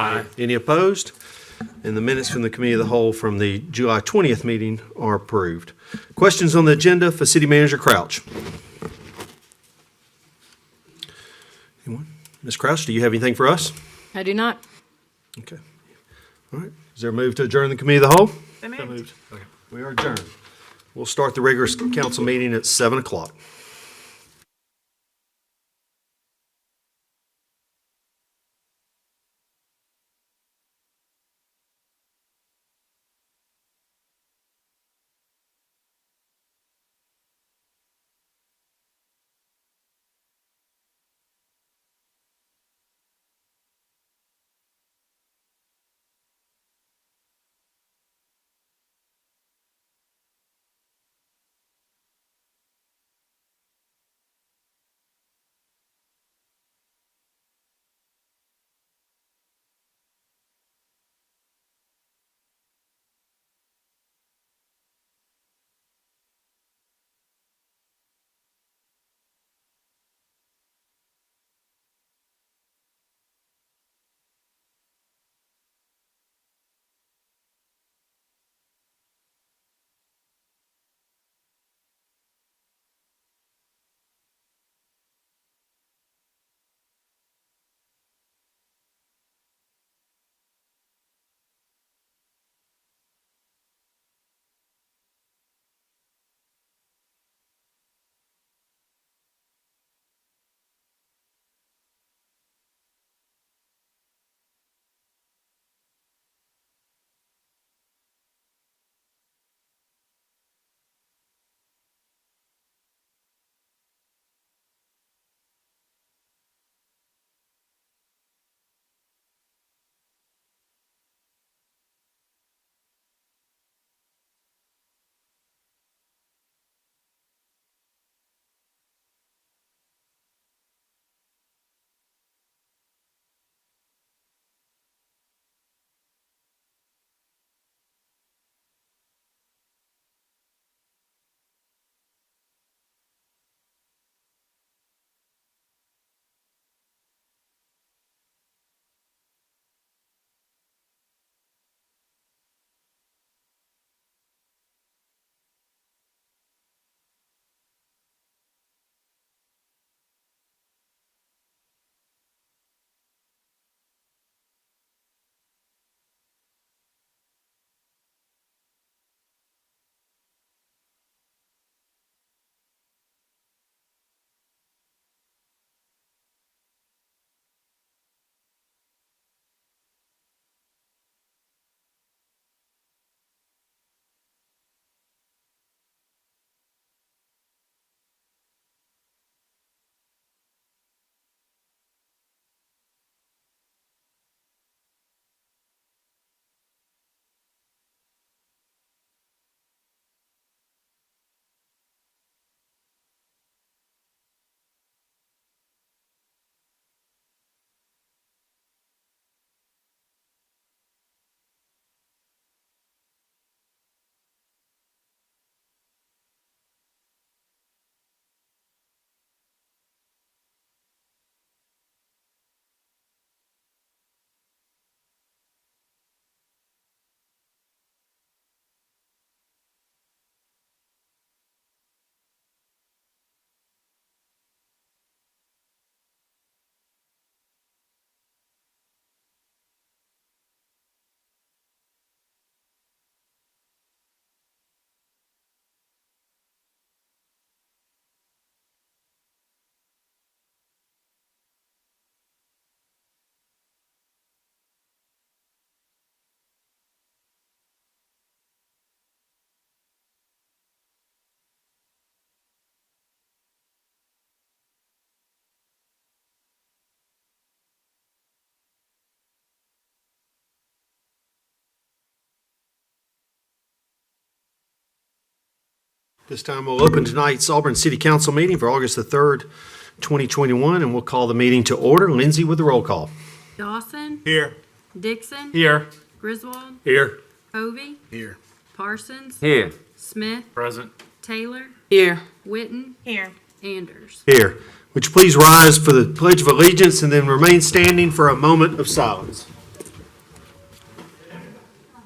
Aye. Any opposed? And the minutes from the Committee of the Whole from the July 20th meeting are approved. Questions on the agenda for City Manager Crouch? Anyone? Ms. Crouch, do you have anything for us? I do not. Okay. All right. Is there a move to adjourn the Committee of the Whole? So moved. Okay. We are adjourned. We'll start the regular council meeting at 7 o'clock. This time we'll open tonight's Auburn City Council meeting for August the 3rd, 2021, and we'll call the meeting to order. Lindsay with the roll call. Dawson. Here. Dixon. Here. Griswold. Here. Hovey. Here. Parsons. Here. Smith. Present. Taylor. Here. Witten. Here. Anders. Here. Would you please rise for the Pledge of Allegiance and then remain standing for a moment of silence?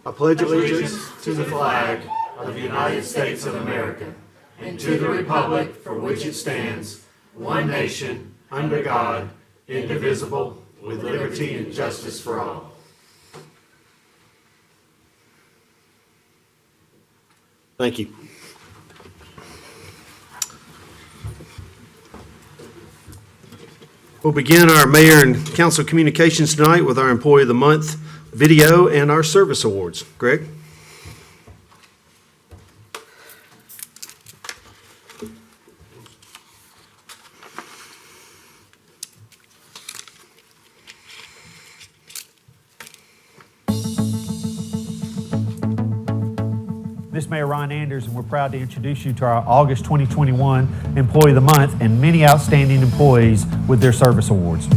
I pledge allegiance to the flag of the United States of America and to the republic for which it stands, one nation, under God, indivisible, with liberty and justice for all. Thank you. We'll begin our mayor and council communications tonight with our Employee of the Month video and our service awards. Greg? This is Mayor Ron Anders, and we're proud to introduce you to our August 2021 Employee of the Month and many outstanding employees with their service awards.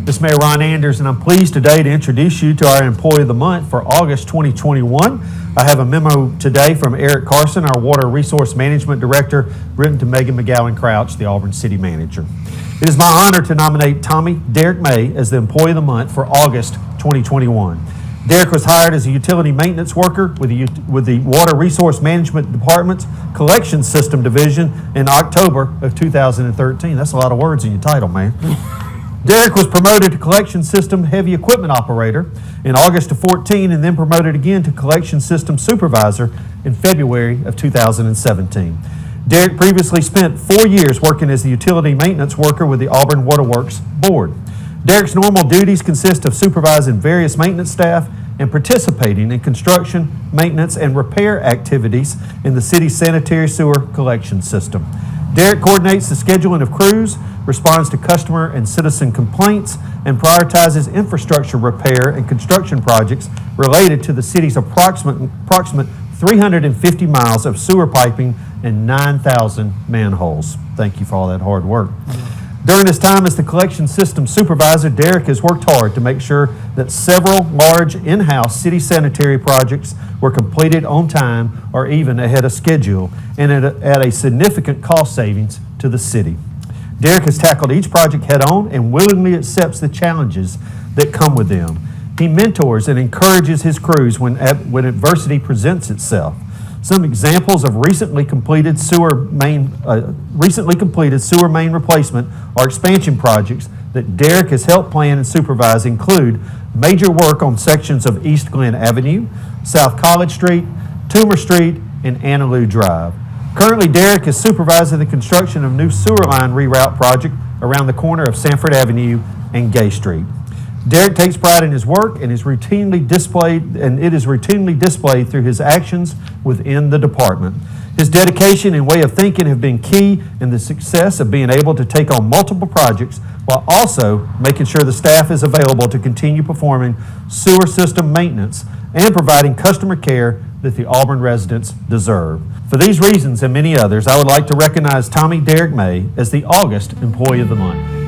This is Mayor Ron Anders, and I'm pleased today to introduce you to our Employee of the Month for August 2021. I have a memo today from Eric Carson, our Water Resource Management Director, written to Megan McGowan Crouch, the Auburn City Manager. It is my honor to nominate Tommy Derek May as the Employee of the Month for August 2021. Derek was hired as a utility maintenance worker with the Water Resource Management Department's Collection System Division in October of 2013. That's a lot of words in your title, man. Derek was promoted to Collection System Heavy Equipment Operator in August of 14 and then promoted again to Collection System Supervisor in February of 2017. Derek previously spent 4 years working as the utility maintenance worker with the Auburn Waterworks Board. Derek's normal duties consist of supervising various maintenance staff and participating in construction, maintenance, and repair activities in the city's sanitary sewer collection system. Derek coordinates the scheduling of crews, responds to customer and citizen complaints, and prioritizes infrastructure repair and construction projects related to the city's approximate 350 miles of sewer piping and 9,000 manholes. Thank you for all that hard work. During his time as the collection system supervisor, Derek has worked hard to make sure that several large in-house city sanitary projects were completed on time or even ahead of schedule and at a significant cost savings to the city. Derek has tackled each project head-on and willingly accepts the challenges that come with them. He mentors and encourages his crews when adversity presents itself. Some examples of recently completed sewer main replacement or expansion projects that Derek has helped plan and supervise include major work on sections of East Glen Avenue, South College Street, Toomer Street, and Annaloo Drive. Currently, Derek is supervising the construction of new sewer line reroute project around the corner of Sanford Avenue and Gay Street. Derek takes pride in his work and it is routinely displayed through his actions within the department. His dedication and way of thinking have been key in the success of being able to take on multiple projects while also making sure the staff is available to continue performing sewer system maintenance and providing customer care that the Auburn residents deserve. For these reasons and many others, I would like to recognize Tommy Derek May as the August Employee of the Month.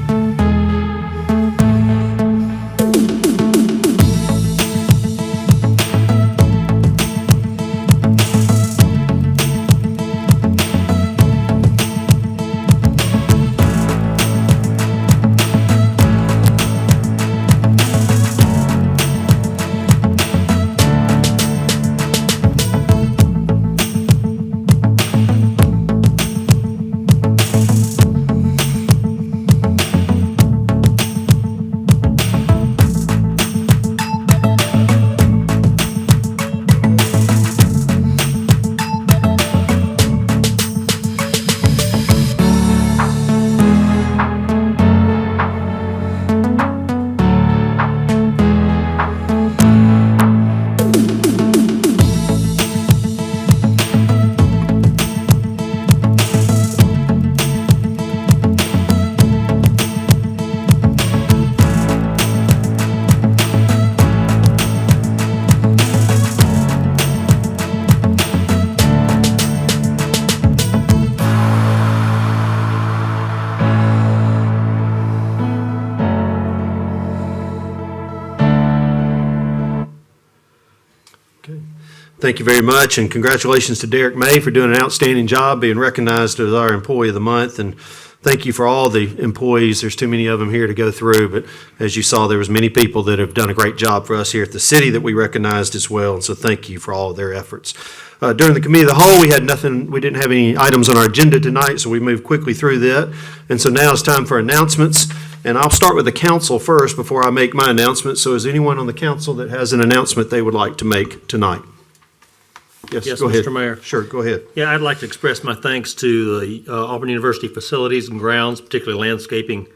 Thank you very much, and congratulations to Derek May for doing an outstanding job being recognized as our Employee of the Month. And thank you for all the employees. There's too many of them here to go through, but as you saw, there was many people that have done a great job for us here at the city that we recognized as well, and so thank you for all of their efforts. During the committee of the whole, we didn't have any items on our agenda tonight, so we moved quickly through that. And so now it's time for announcements, and I'll start with the council first before I make my announcement. So is anyone on the council that has an announcement they would like to make tonight? Yes, go ahead. Mr. Mayor. Sure, go ahead. Yeah, I'd like to express my thanks to the Auburn University facilities and grounds, particularly landscaping,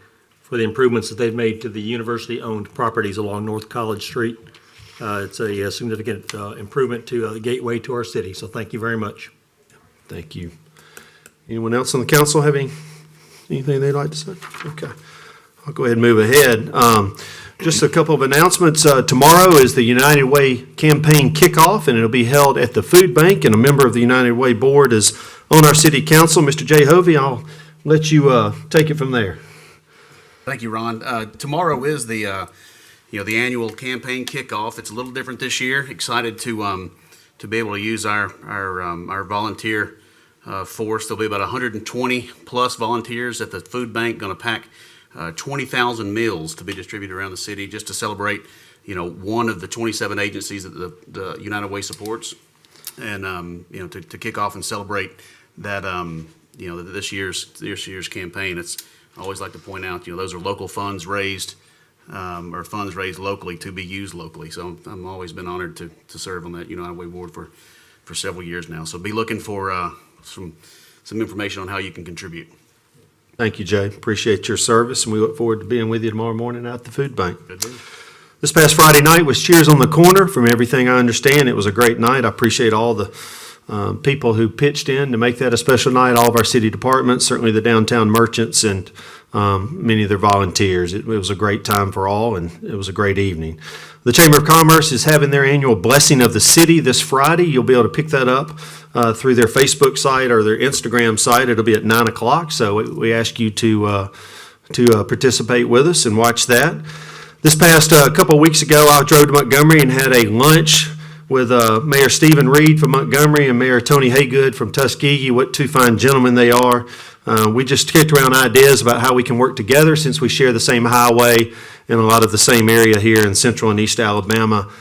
for the improvements that they've made to the university-owned properties along North College Street. It's a significant improvement to the gateway to our city, so thank you very much. Thank you. Anyone else on the council have anything they'd like to say? Okay. I'll go ahead and move ahead. Just a couple of announcements. Tomorrow is the United Way campaign kickoff, and it'll be held at the Food Bank, and a member of the United Way board is on our city council, Mr. Jay Hovey. I'll let you take it from there. Thank you, Ron. Tomorrow is the the annual campaign kickoff. It's a little different this year. Excited to be able to use our volunteer force. There'll be about 120 plus volunteers at the food bank. Going to pack 20,000 meals to be distributed around the city, just to celebrate one of the 27 agencies that the United Way supports, and to kick off and celebrate that this year's campaign. It's I always like to point out those are local funds raised. Or funds raised locally to be used locally. So I'm always been honored to serve on that United Way board for several years now. So be looking for some information on how you can contribute. Thank you, Jay. Appreciate your service, and we look forward to being with you tomorrow morning at the food bank. Good deal. This past Friday night was Cheers on the Corner. From everything I understand, it was a great night. I appreciate all the people who pitched in to make that a special night, all of our city departments, certainly the downtown merchants, and many of their volunteers. It was a great time for all, and it was a great evening. The Chamber of Commerce is having their annual Blessing of the City this Friday. You'll be able to pick that up through their Facebook site or their Instagram site. It'll be at 9 o'clock, so we ask you to participate with us and watch that. This past couple of weeks ago, I drove to Montgomery and had a lunch with Mayor Stephen Reed from Montgomery and Mayor Tony Haygood from Tuskegee. What two fine gentlemen they are. We just kicked around ideas about how we can work together since we share the same highway and a lot of the same area here in central and east Alabama.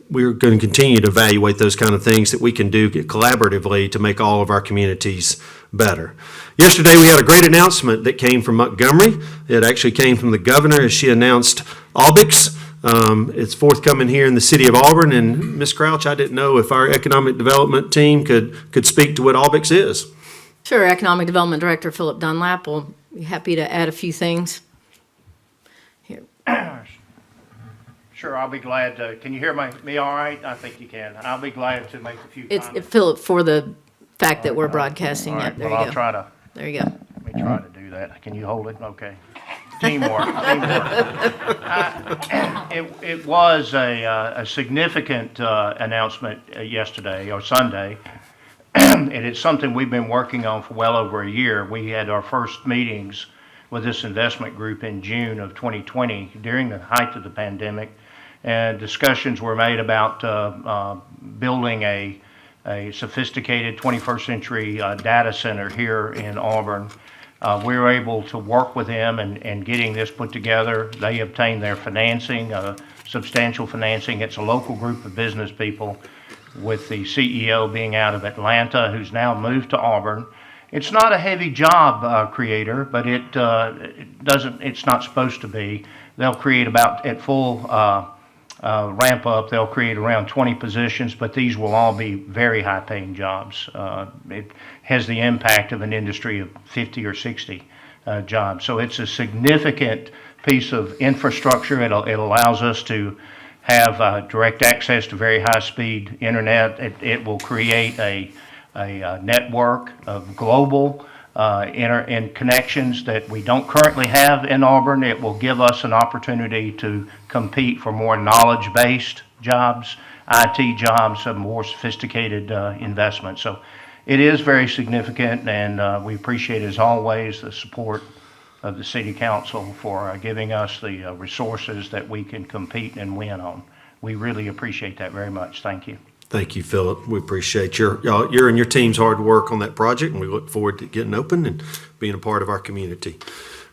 We're going to continue to evaluate those kind of things that we can do collaboratively to make all of our communities better. Yesterday, we had a great announcement that came from Montgomery. It actually came from the governor as she announced AUBIX. It's forthcoming here in the city of Auburn, and Ms. Crouch, I didn't know if our economic development team could speak to what AUBIX is. Sure, Economic Development Director Philip Dunlap will be happy to add a few things. Here. Sure, I'll be glad to. Can you hear me all right? I think you can. I'll be glad to make a few It's comments. Philip for the fact that we're broadcasting. All Yep, right, there well, you I'll go. try to. There you go. Let me try to do that. Can you hold it? Okay. Teamwork. It was a significant announcement yesterday or Sunday, and it's something we've been working on for well over a year. We had our first meetings with this investment group in June of 2020 during the height of the pandemic, and discussions were made about building a sophisticated 21st century data center here in Auburn. We were able to work with them and getting this put together. They obtained their financing, substantial financing. It's a local group of business people, with the CEO being out of Atlanta, who's now moved to Auburn. It's not a heavy job creator, but it's not supposed to be. They'll create about, at full ramp up, they'll create around 20 positions, but these will all be very high paying jobs. It has the impact of an industry of 50 or 60 jobs. So it's a significant piece of infrastructure. It allows us to have direct access to very high speed internet. It will create a network of global connections that we don't currently have in Auburn. It will give us an opportunity to compete for more knowledge-based jobs, IT jobs, some more sophisticated investments. So it is very significant, and we appreciate, as always, the support of the City Council for giving us the resources that we can compete and win on. We really appreciate that very much. Thank you. Thank you, Philip. We appreciate your and your team's hard work on that project, and we look forward to getting open and being a part of our community.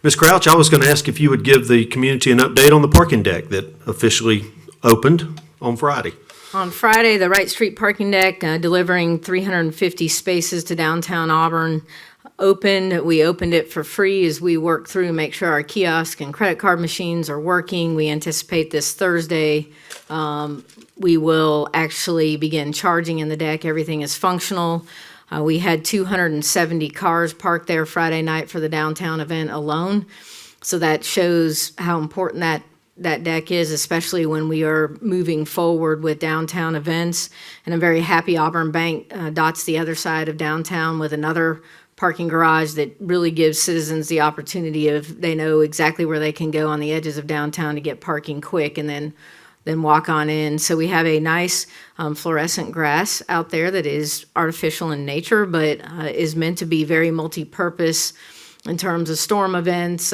Ms. Crouch, I was going to ask if you would give the community an update on the parking deck that officially opened on Friday. On Friday, the Wright Street parking deck, delivering 350 spaces to downtown Auburn, opened. We opened it for free as we work through and make sure our kiosk and credit card machines are working. We anticipate this Thursday we will actually begin charging in the deck. Everything is functional. We had 270 cars parked there Friday night for the downtown event alone. So that shows how important that deck is, especially when we are moving forward with downtown events. And I'm very happy Auburn Bank dots the other side of downtown with another parking garage that really gives citizens the opportunity of, they know exactly where they can go on the edges of downtown to get parking quick and then walk on in. So we have a nice fluorescent grass out there that is artificial in nature, but is meant to be very multi-purpose in terms of storm events,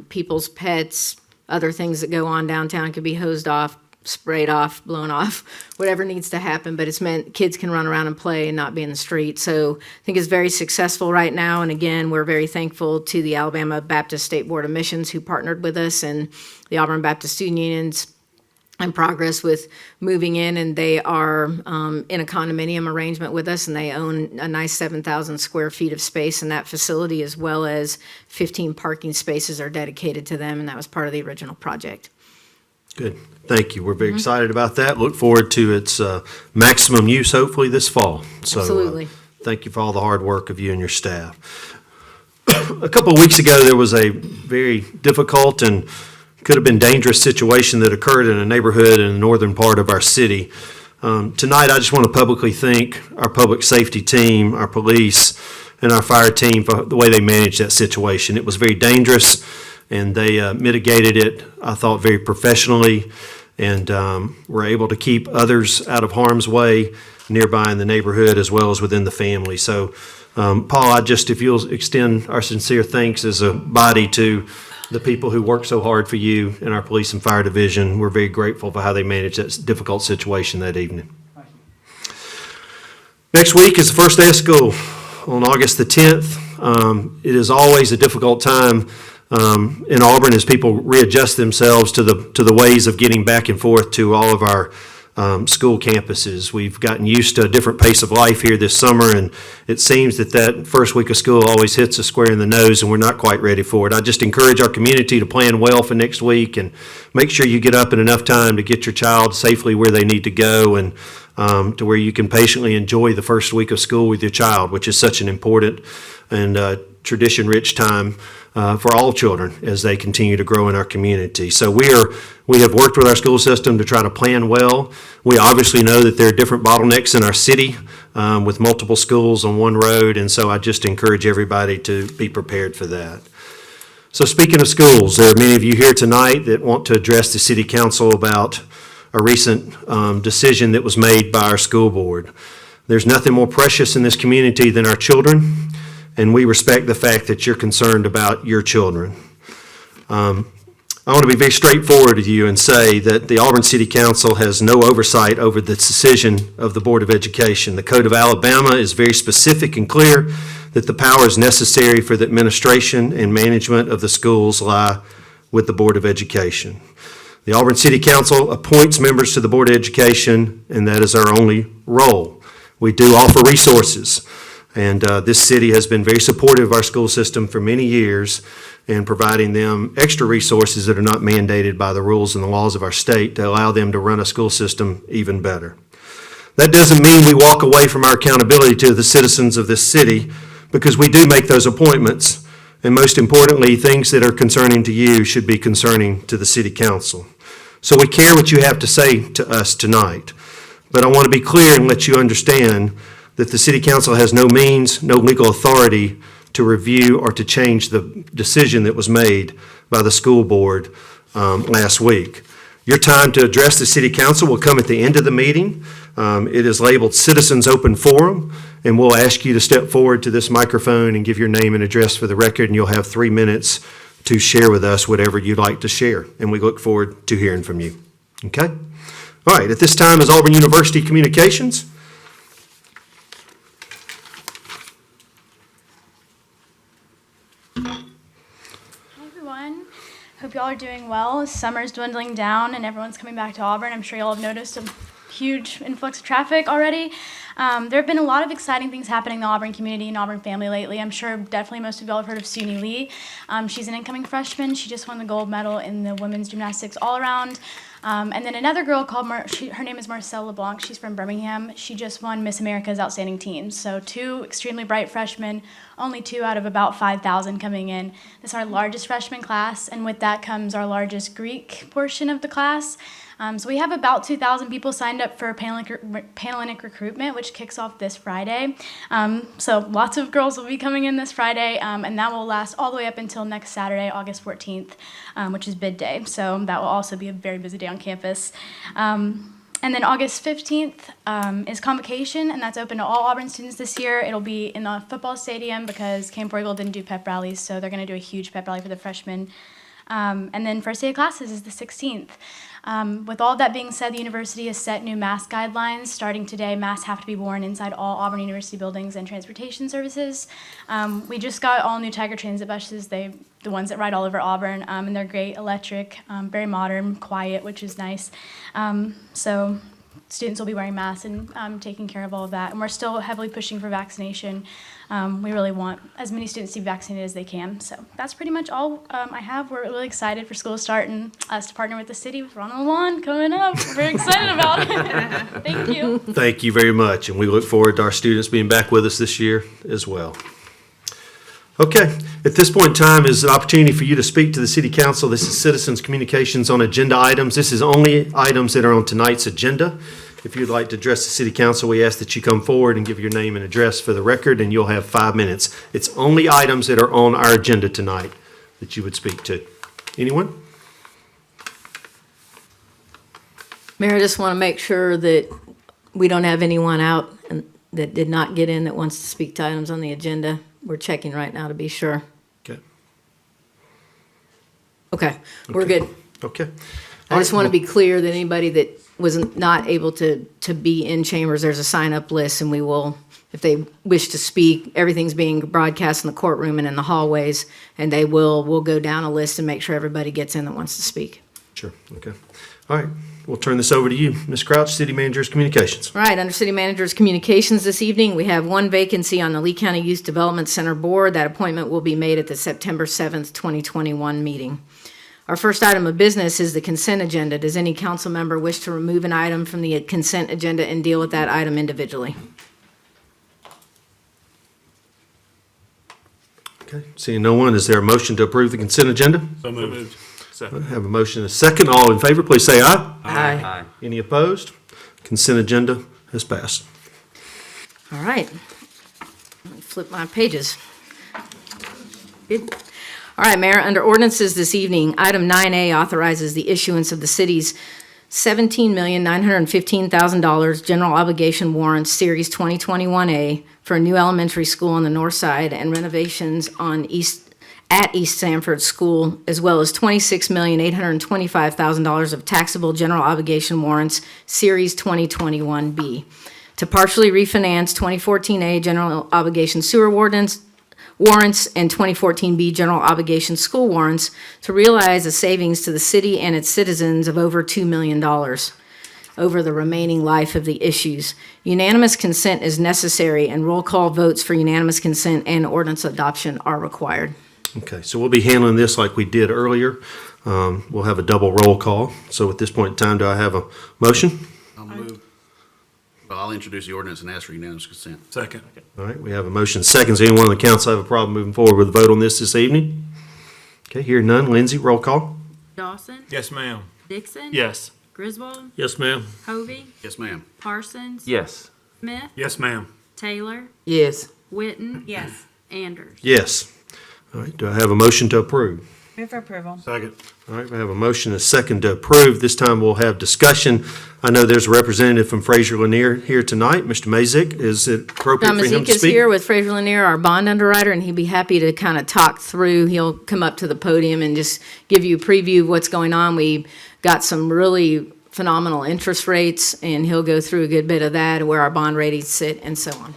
people's pets, other things that go on downtown could be hosed off, sprayed off, blown off, whatever needs to happen, but it's meant kids can run around and play and not be in the street. So I think it's very successful right now. And again, we're very thankful to the Alabama Baptist State Board of Missions who partnered with us, and the Auburn Baptist Student Union's in progress with moving in, and they are in a condominium arrangement with us, and they own a nice 7,000 square feet of space in that facility, as well as 15 parking spaces are dedicated to them, and that was part of the original project. Good. Thank you. We're very excited about that. Look forward to its maximum use hopefully this fall. So, Absolutely. Thank you for all the hard work of you and your staff. A couple of weeks ago, there was a very difficult and could have been dangerous situation that occurred in a neighborhood in the northern part of our city. Tonight, I just want to publicly thank our public safety team, our police, and our fire team for the way they managed that situation. It was very dangerous, and they mitigated it, I thought, very professionally, and were able to keep others out of harm's way nearby in the neighborhood as well as within the family. So, Paul, if you'll extend our sincere thanks as a body to the people who work so hard for you in our police and fire division. We're very grateful for how they managed that difficult situation that evening. Next week is the first day of school on August the 10th. It is always a difficult time in Auburn as people readjust themselves to the ways of getting back and forth to all of our school campuses. We've gotten used to a different pace of life here this summer, and it seems that first week of school always hits us square in the nose, and we're not quite ready for it. I just encourage our community to plan well for next week and make sure you get up in enough time to get your child safely where they need to go, and to where you can patiently enjoy the first week of school with your child, which is such an important and tradition-rich time for all children as they continue to grow in our community. So we have worked with our school system to try to plan well. We obviously know that there are different bottlenecks in our city with multiple schools on one road, and so I just encourage everybody to be prepared for that. So speaking of schools, there are many of you here tonight that want to address the City Council about a recent decision that was made by our school board. There's nothing more precious in this community than our children, and we respect the fact that you're concerned about your children. I want to be very straightforward with you and say that the Auburn City Council has no oversight over the decision of the Board of Education. The Code of Alabama is very specific and clear that the powers necessary for the administration and management of the schools lie with the Board of Education. The Auburn City Council appoints members to the Board of Education, and that is our only role. We do offer resources. And this city has been very supportive of our school system for many years and providing them extra resources that are not mandated by the rules and the laws of our state to allow them to run a school system even better. That doesn't mean we walk away from our accountability to the citizens of this city, because we do make those appointments. And most importantly, things that are concerning to you should be concerning to the City Council. So we care what you have to say to us tonight. But I want to be clear and let you understand that the City Council has no means, no legal authority to review or to change the decision that was made by the school board last week. Your time to address the City Council will come at the end of the meeting. It is labeled Citizens Open Forum, and we'll ask you to step forward to this microphone and give your name and address for the record, and you'll have 3 minutes to share with us whatever you'd like to share, and we look forward to hearing from you. Okay? All right, at this time is Auburn University Communications. Hey everyone, hope y'all are doing well. Summer's dwindling down and everyone's coming back to Auburn. I'm sure y'all have noticed a huge influx of traffic already. There have been a lot of exciting things happening in the Auburn community and Auburn family lately. I'm sure definitely most of y'all have heard of Suni Lee. She's an incoming freshman. She just won the gold medal in the women's gymnastics all-around. And then another girl called, her name is Marcelle LeBlanc. She's from Birmingham. She just won Miss America's Outstanding Teens. So 2 extremely bright freshmen, only 2 out of about 5,000 coming in. This is our largest freshman class, and with that comes our largest Greek portion of the class. So we have about 2,000 people signed up for Panhellenic recruitment, which kicks off this Friday. So lots of girls will be coming in this Friday, and that will last all the way up until next Saturday, August 14th, which is bid day. So that will also be a very busy day on campus. And then August 15th is convocation, and that's open to all Auburn students this year. It'll be in the football stadium because Camp Royal didn't do pep rallies, so they're going to do a huge pep rally for the freshmen. And then first day of classes is the 16th. With all that being said, the university has set new mask guidelines. Starting today, masks have to be worn inside all Auburn University buildings and transportation services. We just got all new Tiger Transit buses, the ones that ride all over Auburn, and they're great, electric, very modern, quiet, which is nice. So students will be wearing masks and taking care of all of that. And we're still heavily pushing for vaccination. We really want as many students to be vaccinated as they can. So that's pretty much all I have. We're really excited for school to start and us to partner with the city with Ron on the Lawn coming up. We're very excited about it. Thank you. Thank you very much, and we look forward to our students being back with us this year as well. Okay, at this point in time is an opportunity for you to speak to the City Council. This is citizens' communications on agenda items. This is only items that are on tonight's agenda. If you'd like to address the City Council, we ask that you come forward and give your name and address for the record, and you'll have 5 minutes. It's only items that are on our agenda tonight that you would speak to. Anyone? Mayor, I just want to make sure that we don't have anyone out that did not get in that wants to speak to items on the agenda. We're checking right now to be sure. Okay. Okay, we're good. Okay. I just want to be clear that anybody that was not able to be in chambers, there's a sign-up list, and we will, if they wish to speak, everything's being broadcast in the courtroom and in the hallways, and we'll go down a list and make sure everybody gets in that wants to speak. Sure, okay. All right, we'll turn this over to you, Ms. Crouch, City Manager's Communications. All right, under City Manager's Communications this evening, we have 1 vacancy on the Lee County Youth Development Center Board. That appointment will be made at the September 7th, 2021 meeting. Our first item of business is the consent agenda. Does any council member wish to remove an item from the consent agenda and deal with that item individually? Okay, seeing no one, is there a motion to approve the consent agenda? So moved. I have a motion and a second. All in favor, please say aye. Aye. Any opposed? Consent agenda has passed. All right. Let me flip my pages. Good. All right, Mayor, under ordinances this evening, item 9A authorizes the issuance of the city's $17,915,000 general obligation warrants, Series 2021A, for a new elementary school on the north side and renovations at East Sanford School, as well as $26,825,000 of taxable general obligation warrants, Series 2021B, to partially refinance 2014A general obligation sewer warrants and 2014B general obligation school warrants to realize a savings to the city and its citizens of over $2 million over the remaining life of the issues. Unanimous consent is necessary, and roll call votes for unanimous consent and ordinance adoption are required. Okay, so we'll be handling this like we did earlier. We'll have a double roll call. So at this point in time, do I have a motion? I'll move. Well, I'll introduce the ordinance and ask for unanimous consent. Second. All right, we have a motion. Seconds. Anyone on the council have a problem moving forward with a vote on this evening? Okay, hearing none. Lindsay, roll call. Dawson, Yes, ma'am. Dixon. Yes. Griswold, Yes, ma'am. Hovey, Yes, ma'am. Parsons. Yes. Smith, Yes, ma'am. Taylor, Yes. Witten. Yes. Anders. Yes. All right, do I have a motion to approve? Move for approval. Second. All right, we have a motion and a second to approve. This time we'll have discussion. I know there's a representative from Fraser Lanier here tonight. Mr. Mazik, is it appropriate John for him Mazik to is speak? here with Fraser Lanier, our bond underwriter, and he'd be happy to kind of talk through. He'll come up to the podium and just give you a preview of what's going on. We got some really phenomenal interest rates, and he'll go through a good bit of that, where our bond ratings sit, and so on.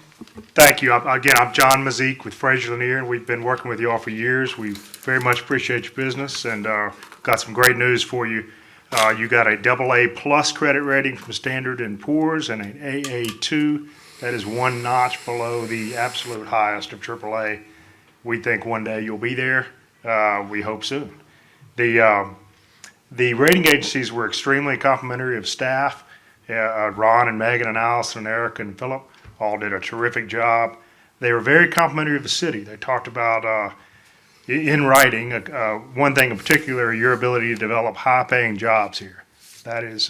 Thank you. Again, I'm John Mazik with Fraser Lanier, and we've been working with you all for years. We very much appreciate your business, and got some great news for you. You got a AA plus credit rating from Standard & Poor's and an AA2. That is one notch below the absolute highest of AAA. We think one day you'll be there. We hope soon. The rating agencies were extremely complimentary of staff. Ron and Megan and Allison and Eric and Philip all did a terrific job. They were very complimentary of the city. They talked about, in writing, one thing in particular, your ability to develop high-paying jobs here. That is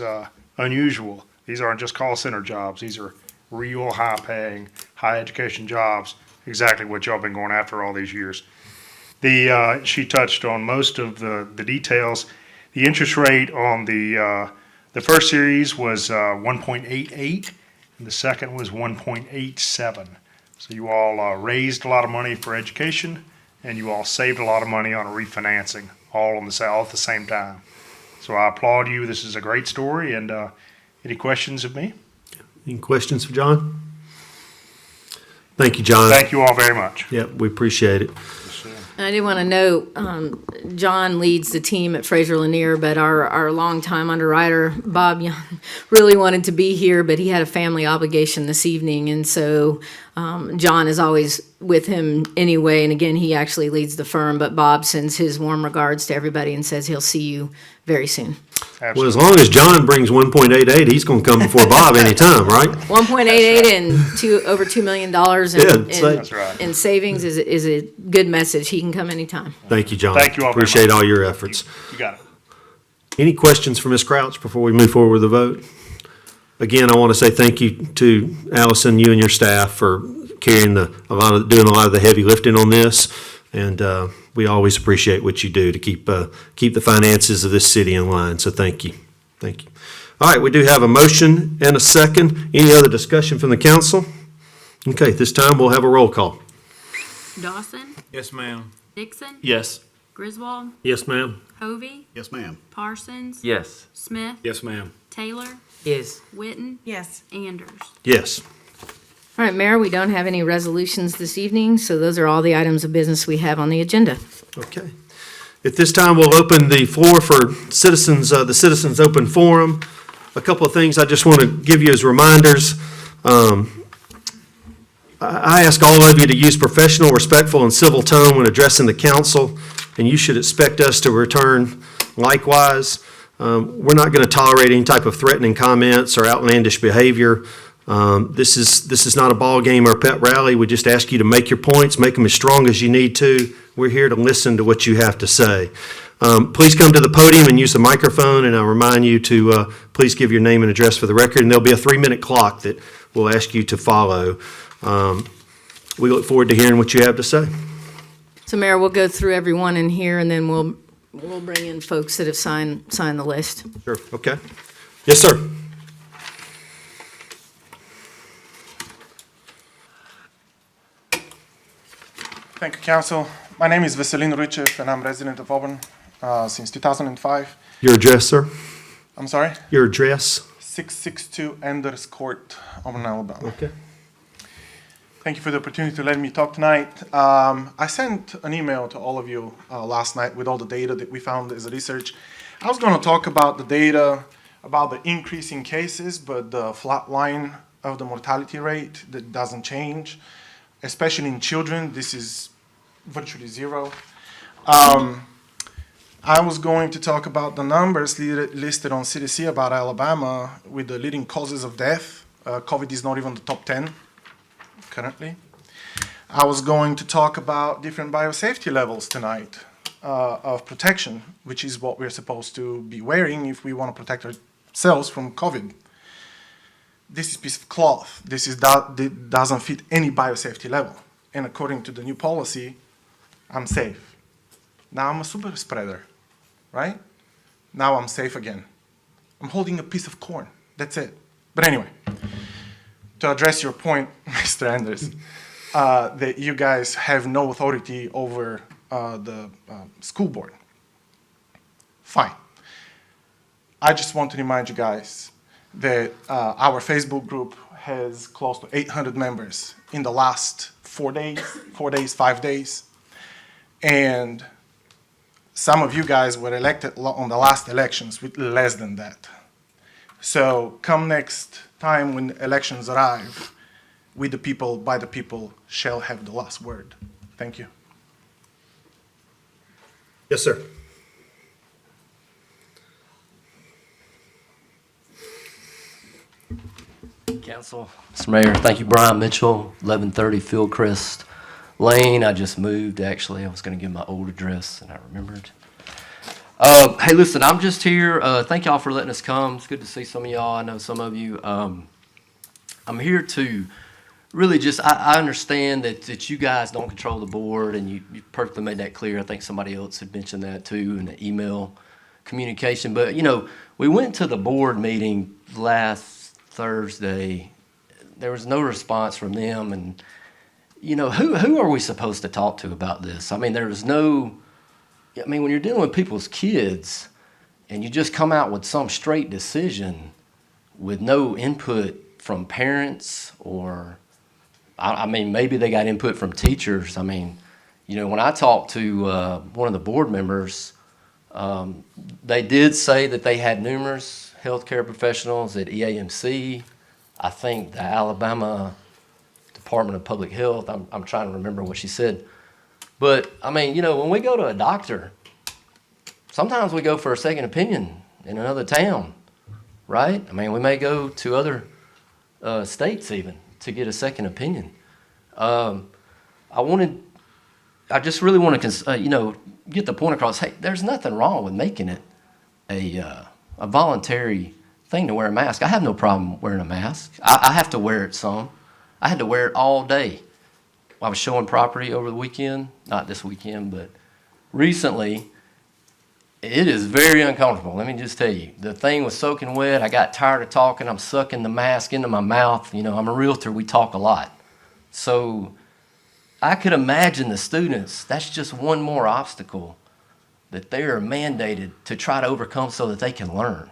unusual. These aren't just call center jobs. These are real high-paying, high-education jobs, exactly what y'all been going after all these years. She touched on most of the details. The interest rate on the first series was 1.88, and the second was 1.87. So you all raised a lot of money for education, and you all saved a lot of money on refinancing, all at the same time. So I applaud you. This is a great story. And any questions of me? Any questions for John? Thank you, John. Thank you all very much. Yep, we appreciate it. And I did want to note, John leads the team at Fraser Lanier, but our longtime underwriter, Bob Young, really wanted to be here, but he had a family obligation this evening, and so John is always with him anyway, and again, he actually leads the firm, but Bob sends his warm regards to everybody and says he'll see you very soon. Well, as long as John brings 1.88, he's going to come before Bob anytime, right? 1.88 and over $2 million That's right. in savings is a good message. He can come anytime. Thank you, John. Thank you all very Appreciate much. all your efforts. You got it. Any questions for Ms. Crouch before we move forward with the vote? Again, I want to say thank you to Allison, you and your staff for carrying doing a lot of the heavy lifting on this, and we always appreciate what you do to keep the finances of this city in line. So thank you, thank you. All right, we do have a motion and a second. Any other discussion from the council? Okay, this time we'll have a roll call. Dawson, Yes, ma'am. Dixon, Yes. Griswold, Yes, ma'am. Hovey, Yes, ma'am. Parsons, Yes. Smith, Yes, ma'am. Taylor, Yes. Witten, Yes. Anders. Yes. All right, Mayor, we don't have any resolutions this evening, so those are all the items of business we have on the agenda. Okay. At this time, we'll open the floor for citizens, the Citizens Open Forum. A couple of things I just want to give you as reminders. I ask all of you to use professional, respectful, and civil tone when addressing the council, and you should expect us to return likewise. We're not going to tolerate any type of threatening comments or outlandish behavior. This is not a ball game or a pet rally. We just ask you to make your points, make them as strong as you need to. We're here to listen to what you have to say. Please come to the podium and use the microphone, and I'll remind you to please give your name and address for the record, and there'll be a 3-minute clock that we'll ask you to follow. We look forward to hearing what you have to say. So, Mayor, we'll go through everyone in here, and then we'll bring in folks that have signed the list. Sure, okay. Yes, sir. Thank you, Council. My name is Veselin Ruchev, and I'm resident of Auburn since 2005. Your address, sir? I'm sorry? Your address? 662 Enders Court, Auburn, Alabama. Okay. Thank you for the opportunity to let me talk tonight. I sent an email to all of you last night with all the data that we found as a research. I was going to talk about the data, about the increase in cases, but the flat line of the mortality rate that doesn't change, especially in children. This is virtually zero. I was going to talk about the numbers listed on CDC about Alabama with the leading causes of death. COVID is not even the top 10 currently. I was going to talk about different biosafety levels tonight of protection, which is what we're supposed to be wearing if we want to protect ourselves from COVID. This is a piece of cloth. That doesn't fit any biosafety level. And according to the new policy, I'm safe. Now I'm a super spreader, right? Now I'm safe again. I'm holding a piece of corn. That's it. But anyway, to address your point, Mr. Anders, that you guys have no authority over the school board. Fine. I just want to remind you guys that our Facebook group has close to 800 members in the last 5 days. And some of you guys were elected on the last elections with less than that. So come next time when elections arrive, we the people, by the people, shall have the last word. Thank you. Yes, sir. Council, Mr. Mayor, thank you, Brian Mitchell, 1130 Fieldcrest Lane. I just moved, actually. I was going to give my old address, and I remembered. Hey, listen, I'm just here. Thank y'all for letting us come. It's good to see some of y'all. I know some of you. I'm here to really just, I understand that you guys don't control the board, and you perfectly made that clear. I think somebody else had mentioned that, too, in the email communication. But, you know, we went to the board meeting last Thursday. There was no response from them, and you know, who are we supposed to talk to about this? I mean, when you're dealing with people's kids and you just come out with some straight decision with no input from parents, or I mean, maybe they got input from teachers. I mean, you know, when I talked to one of the board members, they did say that they had numerous healthcare professionals at EAMC. I think the Alabama Department of Public Health. I'm trying to remember what she said. But, I mean, you know, when we go to a doctor, sometimes we go for a second opinion in another town, right? I mean, we may go to other states even to get a second opinion. I just really want to, you know, get the point across. Hey, there's nothing wrong with making it a voluntary thing to wear a mask. I have no problem wearing a mask. I have to wear it some. I had to wear it all day. I was showing property over the weekend, not this weekend, but recently. It is very uncomfortable, let me just tell you. The thing was soaking wet. I got tired of talking. I'm sucking the mask into my mouth. You know, I'm a realtor. We talk a lot. So I could imagine the students, that's just one more obstacle that they are mandated to try to overcome so that they can learn.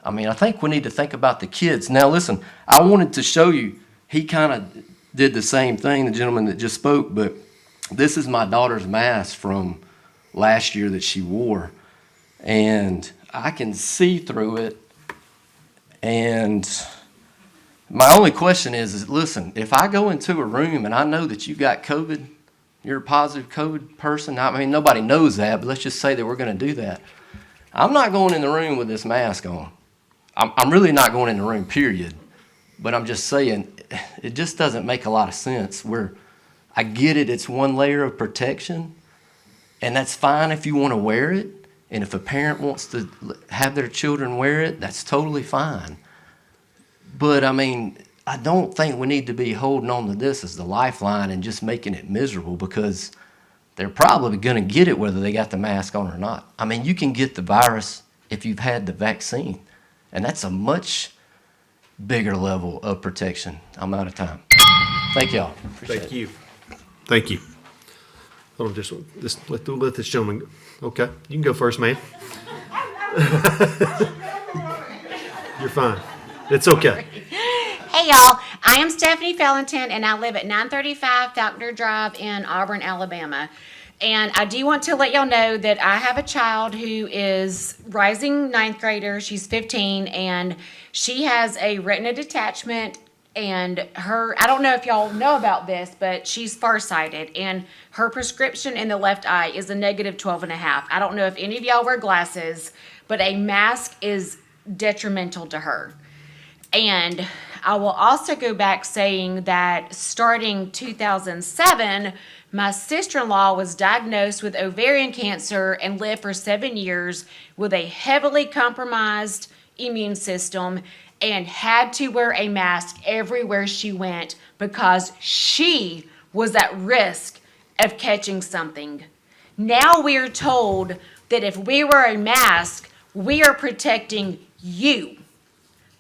I mean, I think we need to think about the kids. Now, listen, I wanted to show you, he kind of did the same thing, the gentleman that just spoke, but this is my daughter's mask from last year that she wore. And I can see through it. And my only question is listen, if I go into a room and I know that you got COVID, you're a positive COVID person, I mean, nobody knows that, but let's just say that we're going to do that. I'm not going in the room with this mask on. I'm really not going in the room, period. But I'm just saying, it just doesn't make a lot of sense. I get it, it's one layer of protection, and that's fine if you want to wear it. And if a parent wants to have their children wear it, that's totally fine. But, I mean, I don't think we need to be holding on to this as the lifeline and just making it miserable, because they're probably going to get it whether they got the mask on or not. I mean, you can get the virus if you've had the vaccine, and that's a much bigger level of protection. I'm out of time. Thank y'all. Appreciate Thank it. you. Thank you. Hold on, just let this gentleman go. Okay, you can go first, man. You're fine. It's okay. Hey y'all, I am Stephanie Fellington and I live at 935 Falconer Drive in Auburn, Alabama. And I do want to let y'all know that I have a child who is rising ninth grader. She's 15 and she has a retina detachment, and I don't know if y'all know about this, but she's farsighted and her prescription in the left eye is a negative 12.5. I don't know if any of y'all wear glasses, but a mask is detrimental to her. And I will also go back saying that starting 2007, my sister-in-law was diagnosed with ovarian cancer and lived for 7 years with a heavily compromised immune system and had to wear a mask everywhere she went because she was at risk of catching something. Now we are told that if we wear a mask, we are protecting you.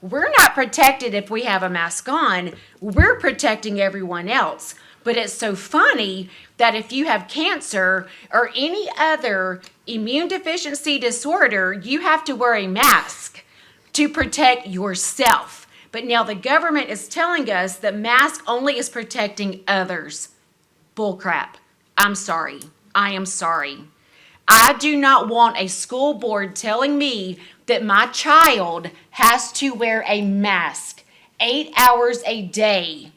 We're not protected if we have a mask on. We're protecting everyone else. But it's so funny that if you have cancer or any other immune deficiency disorder, you have to wear a mask to protect yourself. But now the government is telling us that mask only is protecting others. Bullcrap. I'm sorry. I am sorry. I do not want a school board telling me that my child has to wear a mask 8 hours a day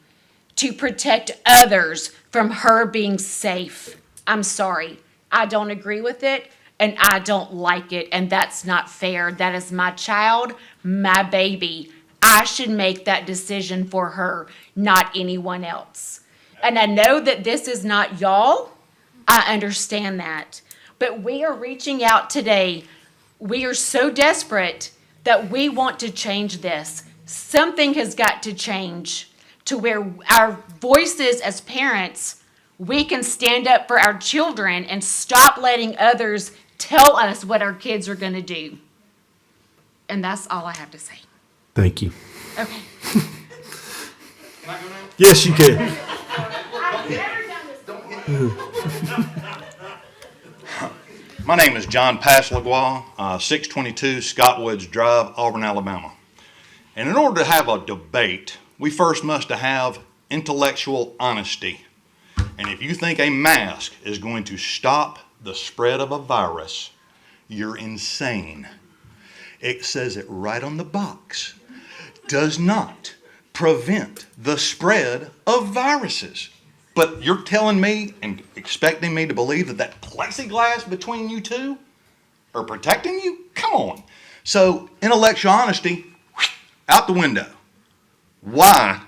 to protect others from her being safe. I'm sorry. I don't agree with it, and I don't like it, and that's not fair. That is my child, my baby. I should make that decision for her, not anyone else. And I know that this is not y'all. I understand that. But we are reaching out today. We are so desperate that we want to change this. Something has got to change to where our voices as parents, we can stand up for our children and stop letting others tell us what our kids are going to do. And that's all I have to say. Thank you. Okay. Yes, you can. My name is John Passlagua, 622 Scottwoods Drive, Auburn, Alabama. And in order to have a debate, we first must have intellectual honesty. And if you think a mask is going to stop the spread of a virus, you're insane. It says it right on the box. Does not prevent the spread of viruses. But you're telling me and expecting me to believe that that plexiglass between you two are protecting you? Come on. So intellectual honesty, out the window. Why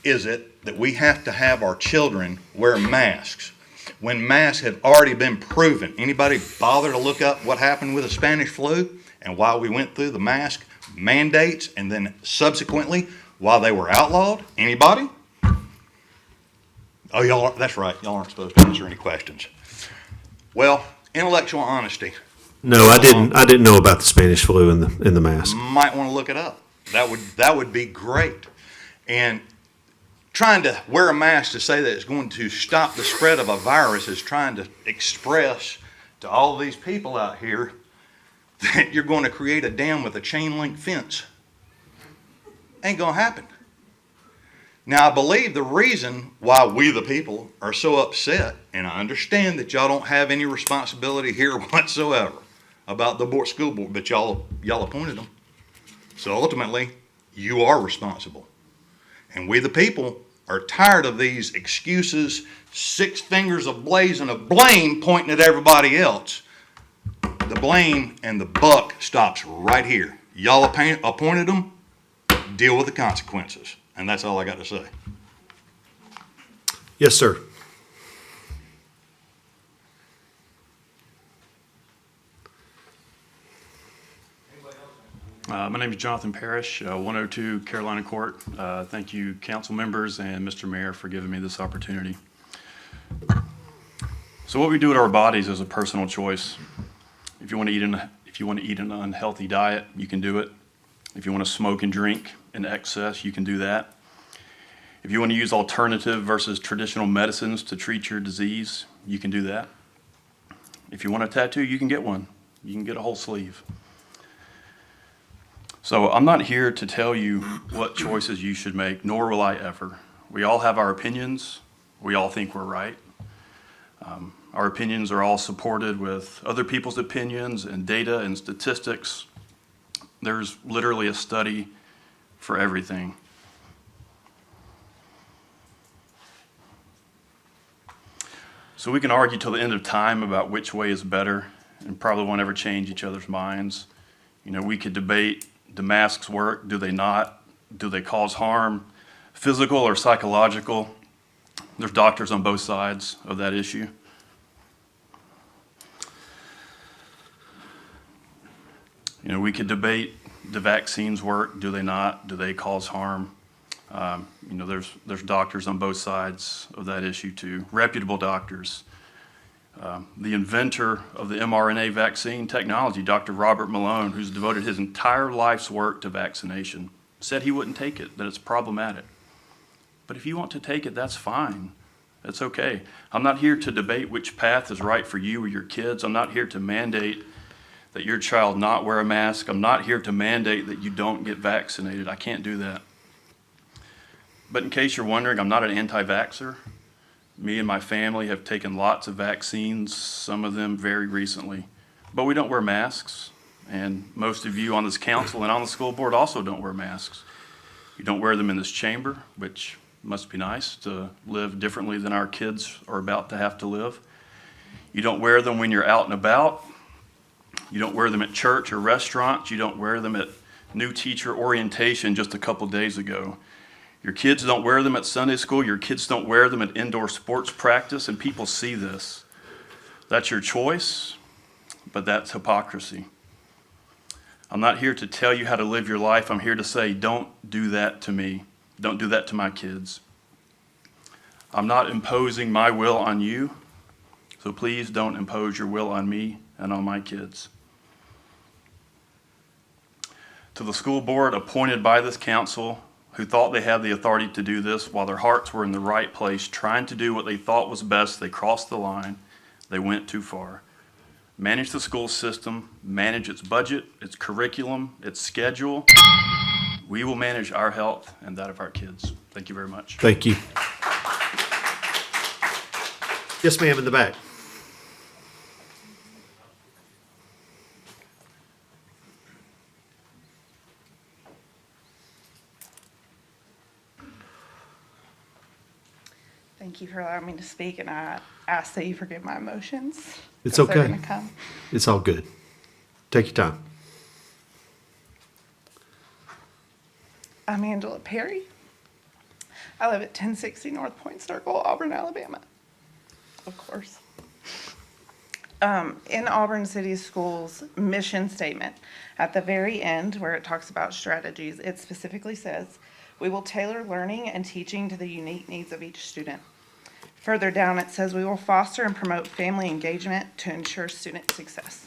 is it that we have to have our children wear masks when masks have already been proven? Anybody bother to look up what happened with the Spanish flu and why we went through the mask mandates and then subsequently why they were outlawed? Anybody? Oh, y'all, that's right. Y'all aren't supposed to answer any questions. Well, intellectual honesty. No, I didn't know about the Spanish flu in the mask. Might want to look it up. That would be great. And trying to wear a mask to say that it's going to stop the spread of a virus is trying to express to all these people out here that you're going to create a dam with a chain link fence. Ain't going to happen. Now, I believe the reason why we, the people, are so upset, and I understand that y'all don't have any responsibility here whatsoever about the school board, but y'all appointed them. So ultimately, you are responsible. And we, the people, are tired of these excuses, 6 fingers of blazing of blame pointing at everybody else. The blame and the buck stops right here. Y'all appointed them, deal with the consequences. And that's all I got to say. Yes, sir. My name is Jonathan Parrish, 102 Carolina Court. Thank you, council members and Mr. Mayor, for giving me this opportunity. So what we do with our bodies is a personal choice. If you want to eat an unhealthy diet, you can do it. If you want to smoke and drink in excess, you can do that. If you want to use alternative versus traditional medicines to treat your disease, you can do that. If you want a tattoo, you can get one. You can get a whole sleeve. So I'm not here to tell you what choices you should make, nor will I ever. We all have our opinions. We all think we're right. Our opinions are all supported with other people's opinions and data and statistics. There's literally a study for everything. So we can argue till the end of time about which way is better and probably won't ever change each other's minds. You know, we could debate, do masks work? Do they not? Do they cause harm, physical or psychological? There's doctors on both sides of that issue. You know, we could debate, do vaccines work? Do they not? Do they cause harm? You know, there's doctors on both sides of that issue too, reputable doctors. The inventor of the mRNA vaccine technology, Dr. Robert Malone, who's devoted his entire life's work to vaccination, said he wouldn't take it, that it's problematic. But if you want to take it, that's fine. It's okay. I'm not here to debate which path is right for you or your kids. I'm not here to mandate that your child not wear a mask. I'm not here to mandate that you don't get vaccinated. I can't do that. But in case you're wondering, I'm not an anti-vaxxer. Me and my family have taken lots of vaccines, some of them very recently. But we don't wear masks, and most of you on this council and on the school board also don't wear masks. You don't wear them in this chamber, which must be nice to live differently than our kids are about to have to live. You don't wear them when you're out and about. You don't wear them at church or restaurants. You don't wear them at new teacher orientation just a couple days ago. Your kids don't wear them at Sunday school. Your kids don't wear them at indoor sports practice, and people see this. That's your choice, but that's hypocrisy. I'm not here to tell you how to live your life. I'm here to say, don't do that to me. Don't do that to my kids. I'm not imposing my will on you, so please don't impose your will on me and on my kids. To the school board appointed by this council, who thought they had the authority to do this while their hearts were in the right place, trying to do what they thought was best, they crossed the line. They went too far. Manage the school system, manage its budget, its curriculum, its schedule. We will manage our health and that of our kids. Thank you very much. Thank you. Yes, ma'am, in the back. Thank you for allowing me to speak, and I ask that you forgive my emotions. It's 'cause they're okay. gonna come. It's all good. Take your time. I'm Angela Perry. I live at 1060 North Point Circle, Auburn, Alabama. Of course. In Auburn City Schools' mission statement, at the very end where it talks about strategies, it specifically says, "We will tailor learning and teaching to the unique needs of each student." Further down, it says, "We will foster and promote family engagement to ensure student success."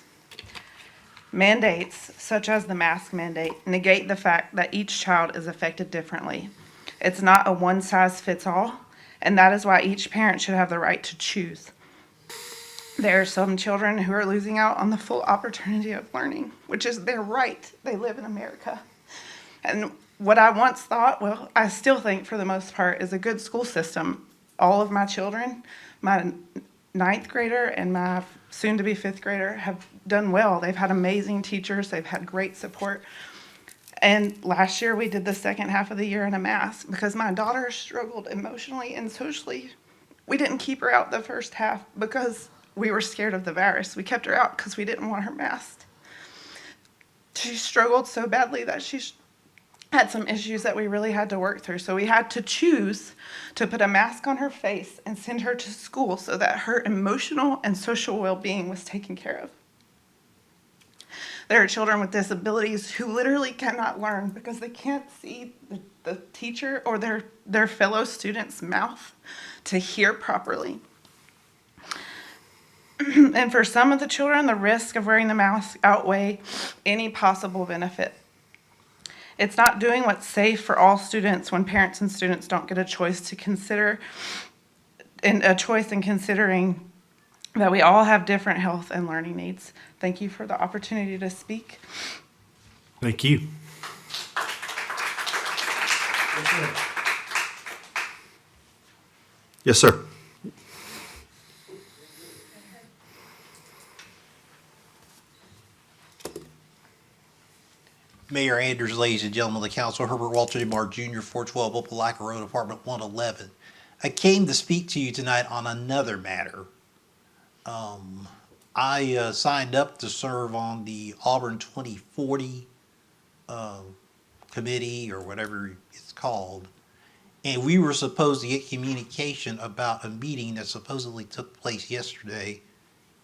Mandates, such as the mask mandate, negate the fact that each child is affected differently. It's not a one-size-fits-all, and that is why each parent should have the right to choose. There are some children who are losing out on the full opportunity of learning, which is their right. They live in America. And what I once thought, well, I still think for the most part, is a good school system. All of my children, my ninth grader and my soon-to-be fifth grader, have done well. They've had amazing teachers. They've had great support. And last year we did the second half of the year in a mask because my daughter struggled emotionally and socially. We didn't keep her out the first half because we were scared of the virus. We kept her out because we didn't want her masked. She struggled so badly that she had some issues that we really had to work through. So we had to choose to put a mask on her face and send her to school so that her emotional and social well-being was taken care of. There are children with disabilities who literally cannot learn because they can't see the teacher or their fellow student's mouth to hear properly. And for some of the children, the risk of wearing the mask outweigh any possible benefit. It's not doing what's safe for all students when parents and students don't get a choice to consider, and a choice in considering that we all have different health and learning needs. Thank you for the opportunity to speak. Thank you. Yes, sir. Mayor Anders, ladies and gentlemen of the council, Herbert Walter DeMar Jr., 412 Opelika Road, Apartment 111. I came to speak to you tonight on another matter. I signed up to serve on the Auburn 2040 committee, or whatever it's called, and we were supposed to get communication about a meeting that supposedly took place yesterday,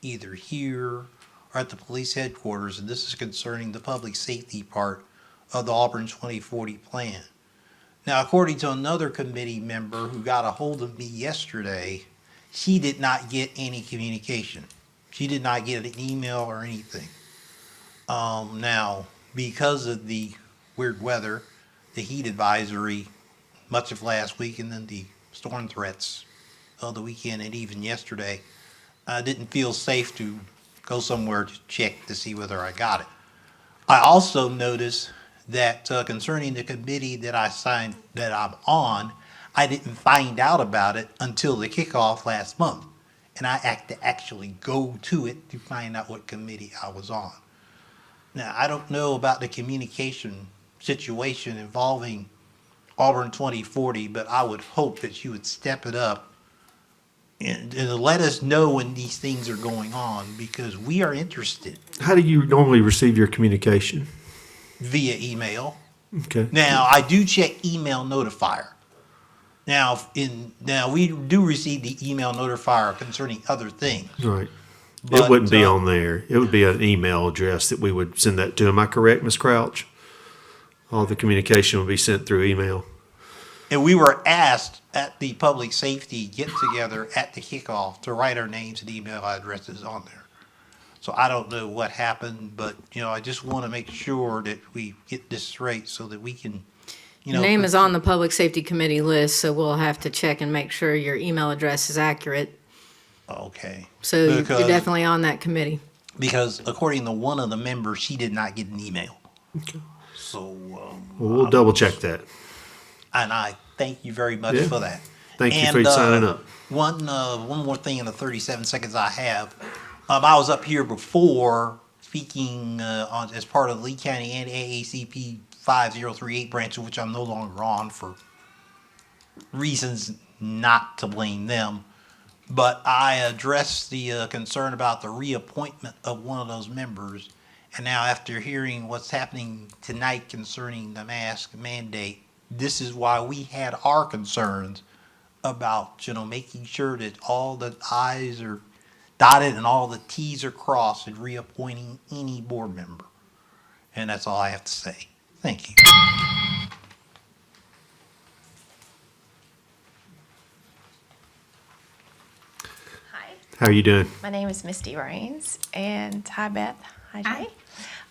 either here or at the police headquarters, and this is concerning the public safety part of the Auburn 2040 plan. Now, according to another committee member who got a hold of me yesterday, she did not get any communication. She did not get an email or anything. Now, because of the weird weather, the heat advisory much of last week, and then the storm threats the weekend and even yesterday. I didn't feel safe to go somewhere to check to see whether I got it. I also noticed that concerning the committee that I'm on, I didn't find out about it until the kickoff last month. And I had to actually go to it to find out what committee I was on. Now, I don't know about the communication situation involving Auburn 2040, but I would hope that you would step it up and let us know when these things are going on, because we are interested How do you normally receive your communication? via email. Okay. Now, I do check email notifier. Now, we do receive the email notifier concerning other things. Right. But, It wouldn't be on there. It would be an email address that we would send that to. Am I correct, Ms. Crouch? All the communication would be sent through email. And we were asked at the public safety get-together at the kickoff to write our names and email addresses on there. So I don't know what happened, but, I just want to make sure that we get this straight so that we can, Your name is on the Public Safety Committee list, so we'll have to check and make sure your email address is accurate. Okay. So you're Because- definitely on that committee. Because according to one of the members, she did not get an email. So, Well, we'll double check that. and I thank you very much Yeah. for that. Thank you for signing up. One more thing in the 37 seconds I have. I was up here before speaking as part of the Lee County and AACP 5038 branch, which I'm no longer on for reasons not to blame them. But I addressed the concern about the reappointment of one of those members. And now, after hearing what's happening tonight concerning the mask mandate, this is why we had our concerns about, making sure that all the I's are dotted and all the T's are crossed and reappointing any board member. And that's all I have to say. Thank you. Hi, How are you doing? my name is Misty Rains, and hi Beth. Hi Jay.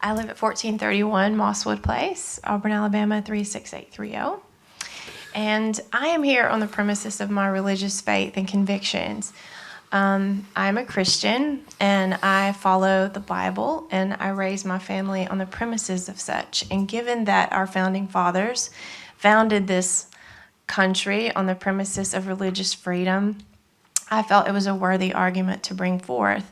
I live at 1431 Mosswood Place, Auburn, Alabama 36830. And I am here on the premises of my religious faith and convictions. I'm a Christian, and I follow the Bible, and I raise my family on the premises of such. And given that our founding fathers founded this country on the premises of religious freedom, I felt it was a worthy argument to bring forth.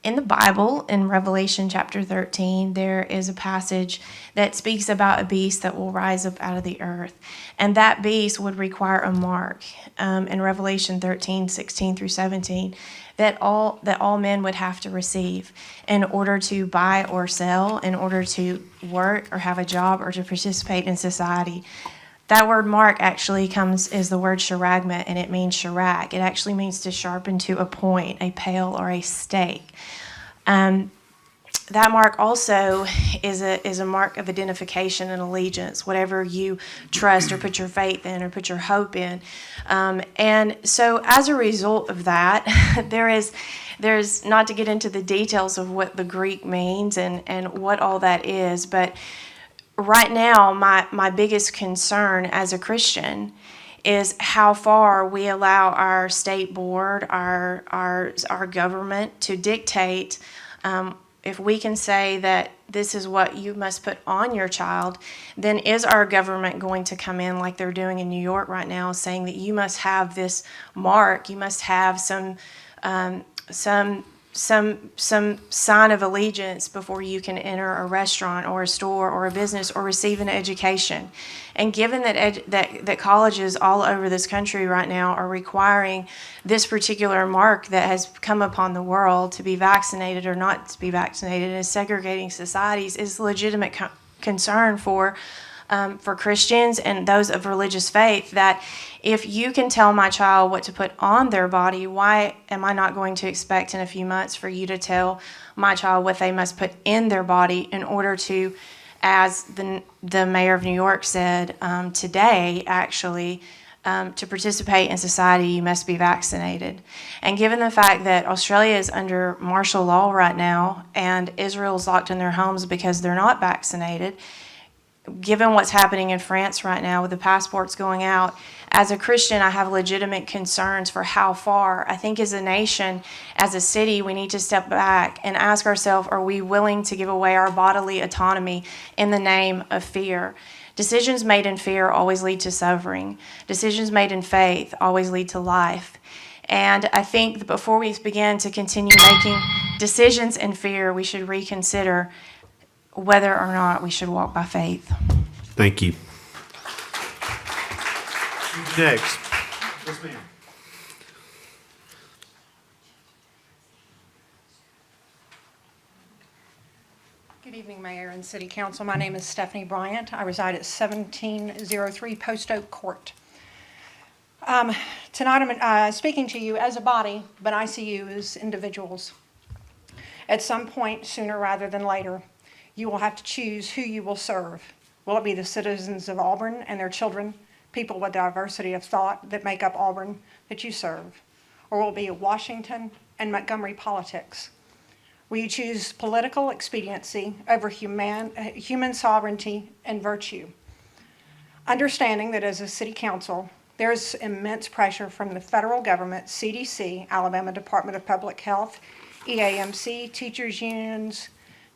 In the Bible, in Revelation chapter 13, there is a passage that speaks about a beast that will rise up out of the earth. And that beast would require a mark in Revelation 13, 16 through 17, that all men would have to receive in order to buy or sell, in order to work or have a job or to participate in society. That word mark actually is the word sharagma, and it means sharag. It actually means to sharpen to a point, a pale or a stake. That mark also is a mark of identification and allegiance, whatever you trust or put your faith in or put your hope in. And so as a result of that, there's not to get into the details of what the Greek means and what all that is, but right now, my biggest concern as a Christian is how far we allow our state board, our government to dictate. If we can say that this is what you must put on your child, then is our government going to come in like they're doing in New York right now, saying that you must have this mark, you must have some sign of allegiance before you can enter a restaurant or a store or a business or receive an education. And given that colleges all over this country right now are requiring this particular mark that has come upon the world to be vaccinated or not to be vaccinated and is segregating societies, is a legitimate concern for Christians and those of religious faith, that if you can tell my child what to put on their body, why am I not going to expect in a few months for you to tell my child what they must put in their body in order to, as the mayor of New York said today, actually, to participate in society, you must be vaccinated. And given the fact that Australia is under martial law right now and Israel's locked in their homes because they're not vaccinated, given what's happening in France right now with the passports going out, as a Christian, I have legitimate concerns for how far. I think as a nation, as a city, we need to step back and ask ourselves, are we willing to give away our bodily autonomy in the name of fear? Decisions made in fear always lead to suffering. Decisions made in faith always lead to life. And I think that before we begin to continue making decisions in fear, we should reconsider whether or not we should walk by faith. Thank you. Next. Yes, ma'am. Good evening, Mayor and City Council. My name is Stephanie Bryant. I reside at 1703 Post Oak Court. Tonight I'm speaking to you as a body, but I see you as individuals. At some point, sooner rather than later, you will have to choose who you will serve. Will it be the citizens of Auburn and their children, people with diversity of thought that make up Auburn that you serve? Or will it be Washington and Montgomery politics? Will you choose political expediency over human sovereignty and virtue? Understanding that as a city council, there is immense pressure from the federal government, CDC, Alabama Department of Public Health, EAMC, teachers unions,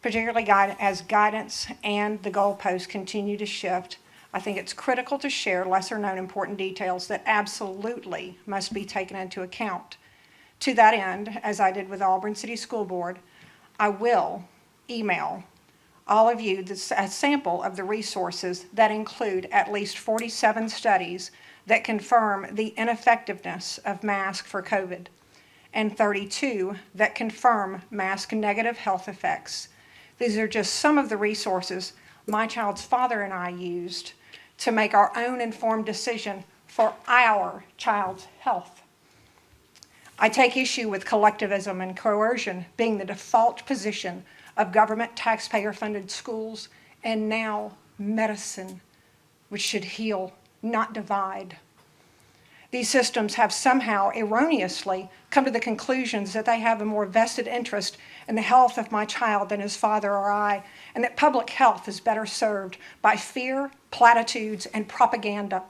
particularly as guidance and the goalposts continue to shift. I think it's critical to share lesser known important details that absolutely must be taken into account. To that end, as I did with the Auburn City School Board, I will email all of you a sample of the resources that include at least 47 studies that confirm the ineffectiveness of masks for COVID, and 32 that confirm mask negative health effects. These are just some of the resources my child's father and I used to make our own informed decision for our child's health. I take issue with collectivism and coercion being the default position of government taxpayer-funded schools and now medicine, which should heal, not divide. These systems have somehow erroneously come to the conclusions that they have a more vested interest in the health of my child than his father or I, and that public health is better served by fear, platitudes, and propaganda.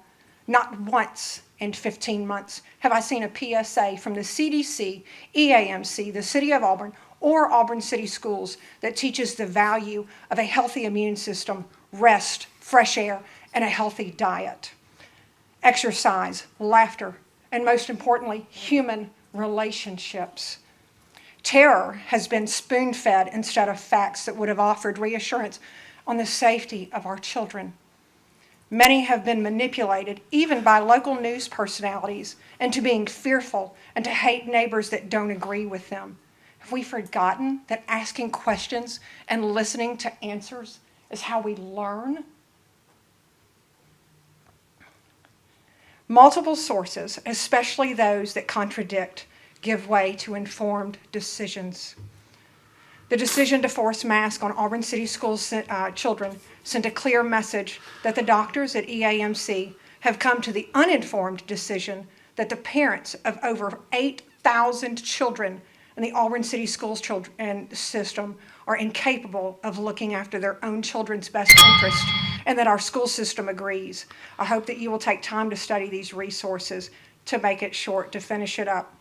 Not once in 15 months have I seen a PSA from the CDC, EAMC, the City of Auburn, or Auburn City Schools that teaches the value of a healthy immune system, rest, fresh air, and a healthy diet. Exercise, laughter, and most importantly, human relationships. Terror has been spoon-fed instead of facts that would have offered reassurance on the safety of our children. Many have been manipulated, even by local news personalities, into being fearful and to hate neighbors that don't agree with them. Have we forgotten that asking questions and listening to answers is how we learn? Multiple sources, especially those that contradict, give way to informed decisions. The decision to force masks on Auburn City Schools children sent a clear message that the doctors at EAMC have come to the uninformed decision that the parents of over 8,000 children in the Auburn City Schools system are incapable of looking after their own children's best interest, and that our school system agrees. I hope that you will take time to study these resources. To make it short, to finish it up,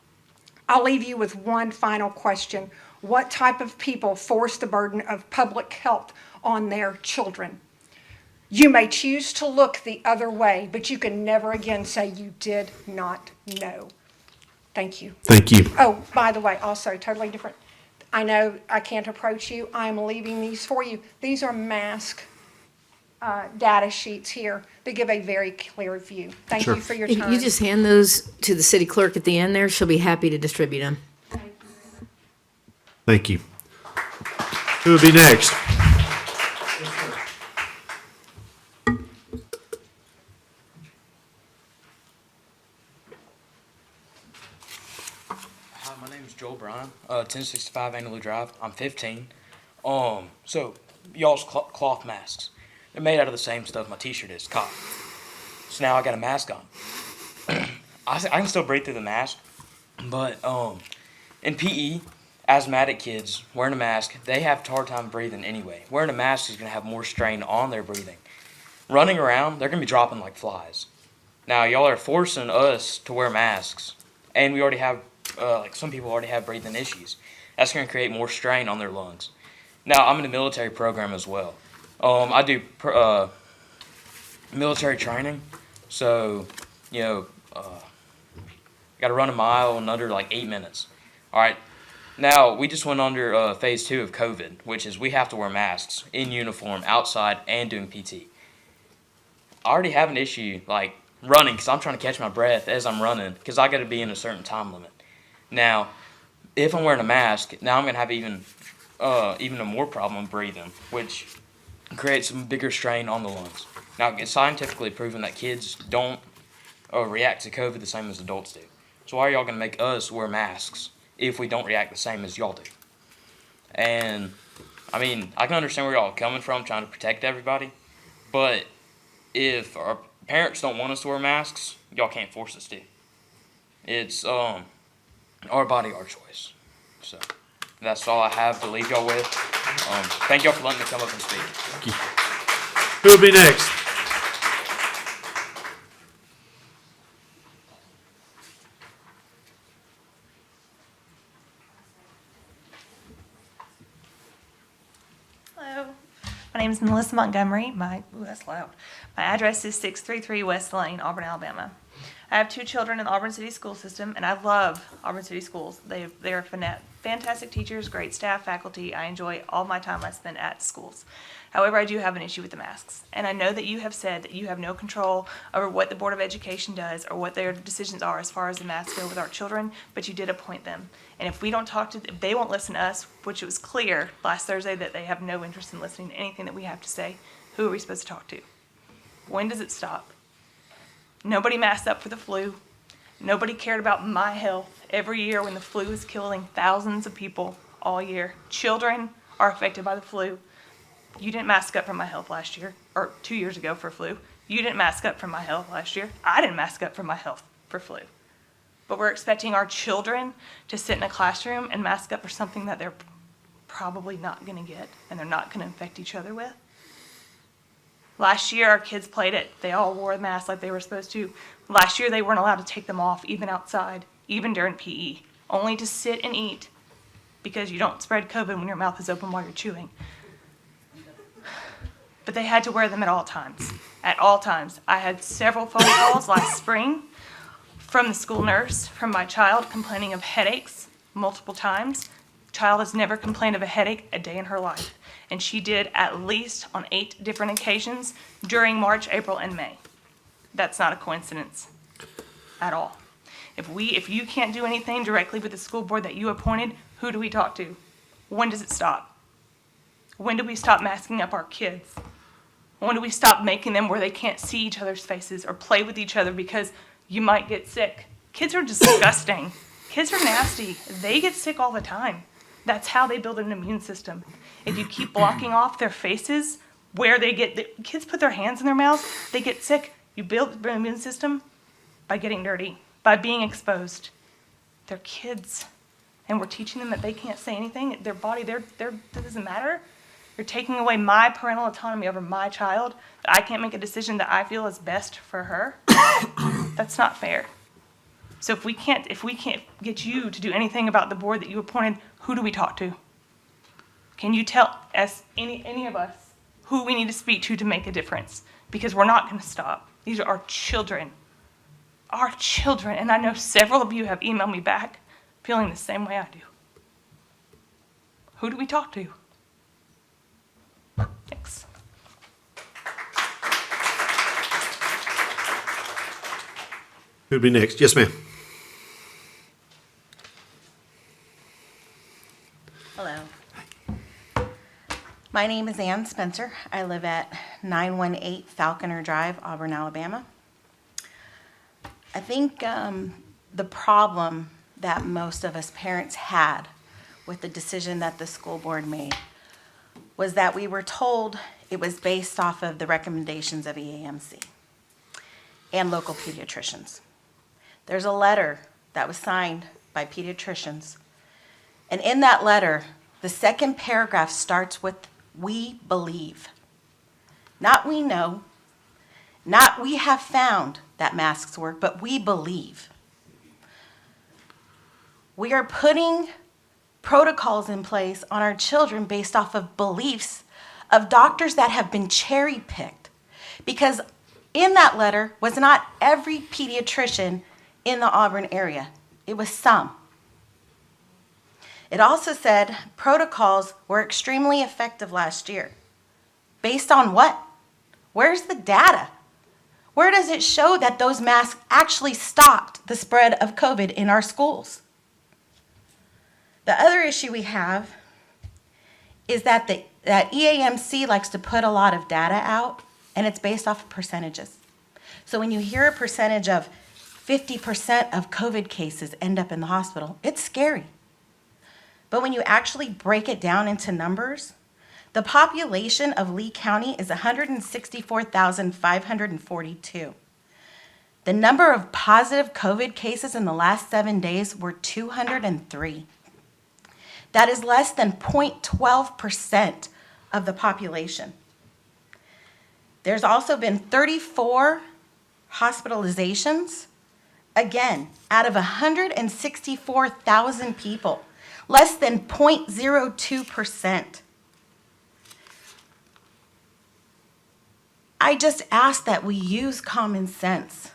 I'll leave you with one final question. What type of people force the burden of public health on their children? You may choose to look the other way, but you can never again say you did not know. Thank you. Thank you. Oh, by the way, also totally different. I know I can't approach you. I'm leaving these for you. These are mask data sheets here that give a very clear view. Thank you for your time. You just hand those to the city clerk at the end there. She'll be happy to distribute them. Thank you. Who will be next? Hi, my name is Joel Bryan, 1065 Antelope Drive. I'm 15. So y'all's cloth masks. They're made out of the same stuff my t-shirt is, cotton. So now I got a mask on. I can still breathe through the mask, but in PE, asthmatic kids wearing a mask, they have a hard time breathing anyway. Wearing a mask is going to have more strain on their breathing. Running around, they're going to be dropping like flies. Now, y'all are forcing us to wear masks, and we already have, some people already have breathing issues. That's going to create more strain on their lungs. Now, I'm in a military program as well. I do military training, so, got to run a mile in under 8 minutes. All right. Now, we just went under phase 2 of COVID, which is we have to wear masks in uniform, outside, and doing PT. I already have an issue, running, because I'm trying to catch my breath as I'm running, because I got to be in a certain time limit. Now, if I'm wearing a mask, now I'm going to have even a more problem breathing, which creates some bigger strain on the lungs. Now, it's scientifically proven that kids don't react to COVID the same as adults do. So why are y'all going to make us wear masks if we don't react the same as y'all do? And, I can understand where y'all are coming from, trying to protect everybody, but if our parents don't want us to wear masks, y'all can't force us to. It's our body, our choice. So that's all I have to leave y'all with. Thank y'all for letting me come up and speak. Thank you. Who will be next? Hello, my name is Melissa Montgomery. That's loud. My address is 633 West Lane, Auburn, Alabama. I have 2 children in the Auburn City School System, and I love Auburn City Schools. They are fantastic teachers, great staff, faculty. I enjoy all my time I spend at schools. However, I do have an issue with the masks, and I know that you have said that you have no control over what the Board of Education does or what their decisions are as far as the masks go with our children, but you did appoint them. And if we don't talk to them, if they won't listen to us, which it was clear last Thursday that they have no interest in listening to anything that we have to say, who are we supposed to talk to? When does it stop? Nobody masked up for the flu. Nobody cared about my health every year when the flu is killing thousands of people all year. Children are affected by the flu. You didn't mask up for my health last year, or 2 years ago for flu. You didn't mask up for my health last year. I didn't mask up for my health for flu. But we're expecting our children to sit in a classroom and mask up for something that they're probably not going to get and they're not going to infect each other with. Last year, our kids played it. They all wore a mask like they were supposed to. Last year, they weren't allowed to take them off, even outside, even during PE, only to sit and eat because you don't spread COVID when your mouth is open while you're chewing. But they had to wear them at all times. At all times. I had several phone calls last spring from the school nurse, from my child complaining of headaches multiple times. Child has never complained of a headache a day in her life. And she did at least on 8 different occasions during March, April, and May. That's not a coincidence at all. If you can't do anything directly with the school board that you appointed, who do we talk to? When does it stop? When do we stop masking up our kids? When do we stop making them where they can't see each other's faces or play with each other because you might get sick? Kids are disgusting. Kids are nasty. They get sick all the time. That's how they build an immune system. If you keep blocking off their faces where kids put their hands in their mouths, they get sick. You build the immune system by getting dirty, by being exposed. They're kids, and we're teaching them that they can't say anything. Their body, that doesn't matter. You're taking away my parental autonomy over my child. I can't make a decision that I feel is best for her. That's not fair. So if we can't get you to do anything about the board that you appointed, who do we talk to? Can you tell us, any of us, who we need to speak to make a difference? Because we're not going to stop. These are our children. Our children. And I know several of you have emailed me back feeling the same way I do. Who do we talk to? Thanks. Who'd be next? Yes, ma'am. Hello. My name is Ann Spencer. I live at 918 Falconer Drive, Auburn, Alabama. I think the problem that most of us parents had with the decision that the school board made was that we were told it was based off of the recommendations of EAMC and local pediatricians. There's a letter that was signed by pediatricians, and in that letter, the second paragraph starts with, "We believe." Not "we know," Not we have found that masks work, but we believe. We are putting protocols in place on our children based off of beliefs of doctors that have been cherry-picked. Because in that letter was not every pediatrician in the Auburn area. It was some. It also said protocols were extremely effective last year. Based on what? Where's the data? Where does it show that those masks actually stopped the spread of COVID in our schools? The other issue we have is that that EAMC likes to put a lot of data out, and it's based off of percentages. So when you hear a percentage of 50% of COVID cases end up in the hospital, it's scary. But when you actually break it down into numbers, the population of Lee County is 164,542. The number of positive COVID cases in the last 7 days were 203. That is less than 0.12% of the population. There's also been 34 hospitalizations, again, out of 164,000 people, less than 0.02%. I just ask that we use common sense,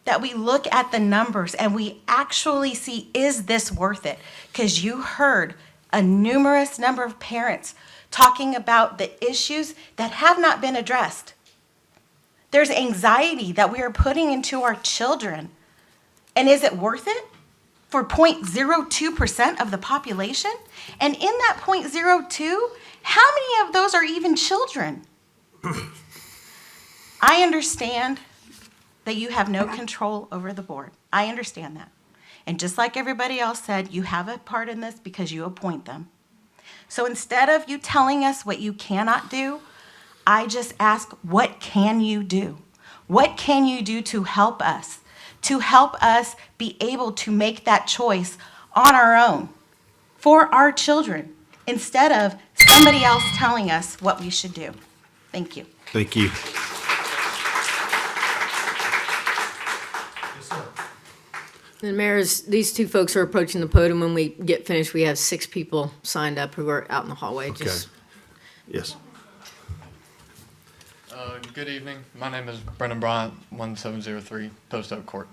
that we look at the numbers and we actually see, is this worth it? Because you heard a numerous number of parents talking about the issues that have not been addressed. There's anxiety that we are putting into our children. And is it worth it for 0.02% of the population? And in that 0.02, how many of those are even children? I understand that you have no control over the board. I understand that. And just like everybody else said, you have a part in this because you appoint them. So instead of you telling us what you cannot do, I just ask, what can you do? What can you do to help us? To help us be able to make that choice on our own for our children instead of somebody else telling us what we should do. Thank you. Thank you. And Mayor, as these two folks are approaching the podium, when we get finished, we have 6 people signed up who are out in the hallway. Just Yes. Good evening. My name is Brendan Bryant, 1703 Post Oak Court.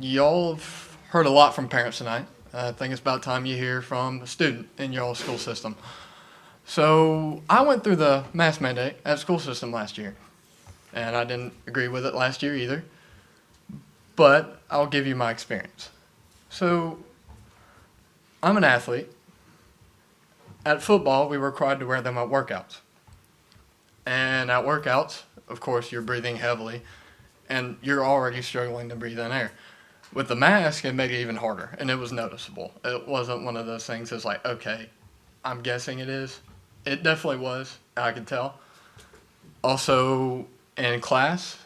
Y'all have heard a lot from parents tonight. I think it's about time you hear from a student in your school system. So I went through the mask mandate at school system last year, and I didn't agree with it last year either. But I'll give you my experience. So I'm an athlete. At football, we were required to wear them at workouts. And at workouts, of course, you're breathing heavily, and you're already struggling to breathe in air. With the mask, it made it even harder, and it was noticeable. It wasn't one of those things that's like, okay, I'm guessing it is. It definitely was, I could tell. Also, in class,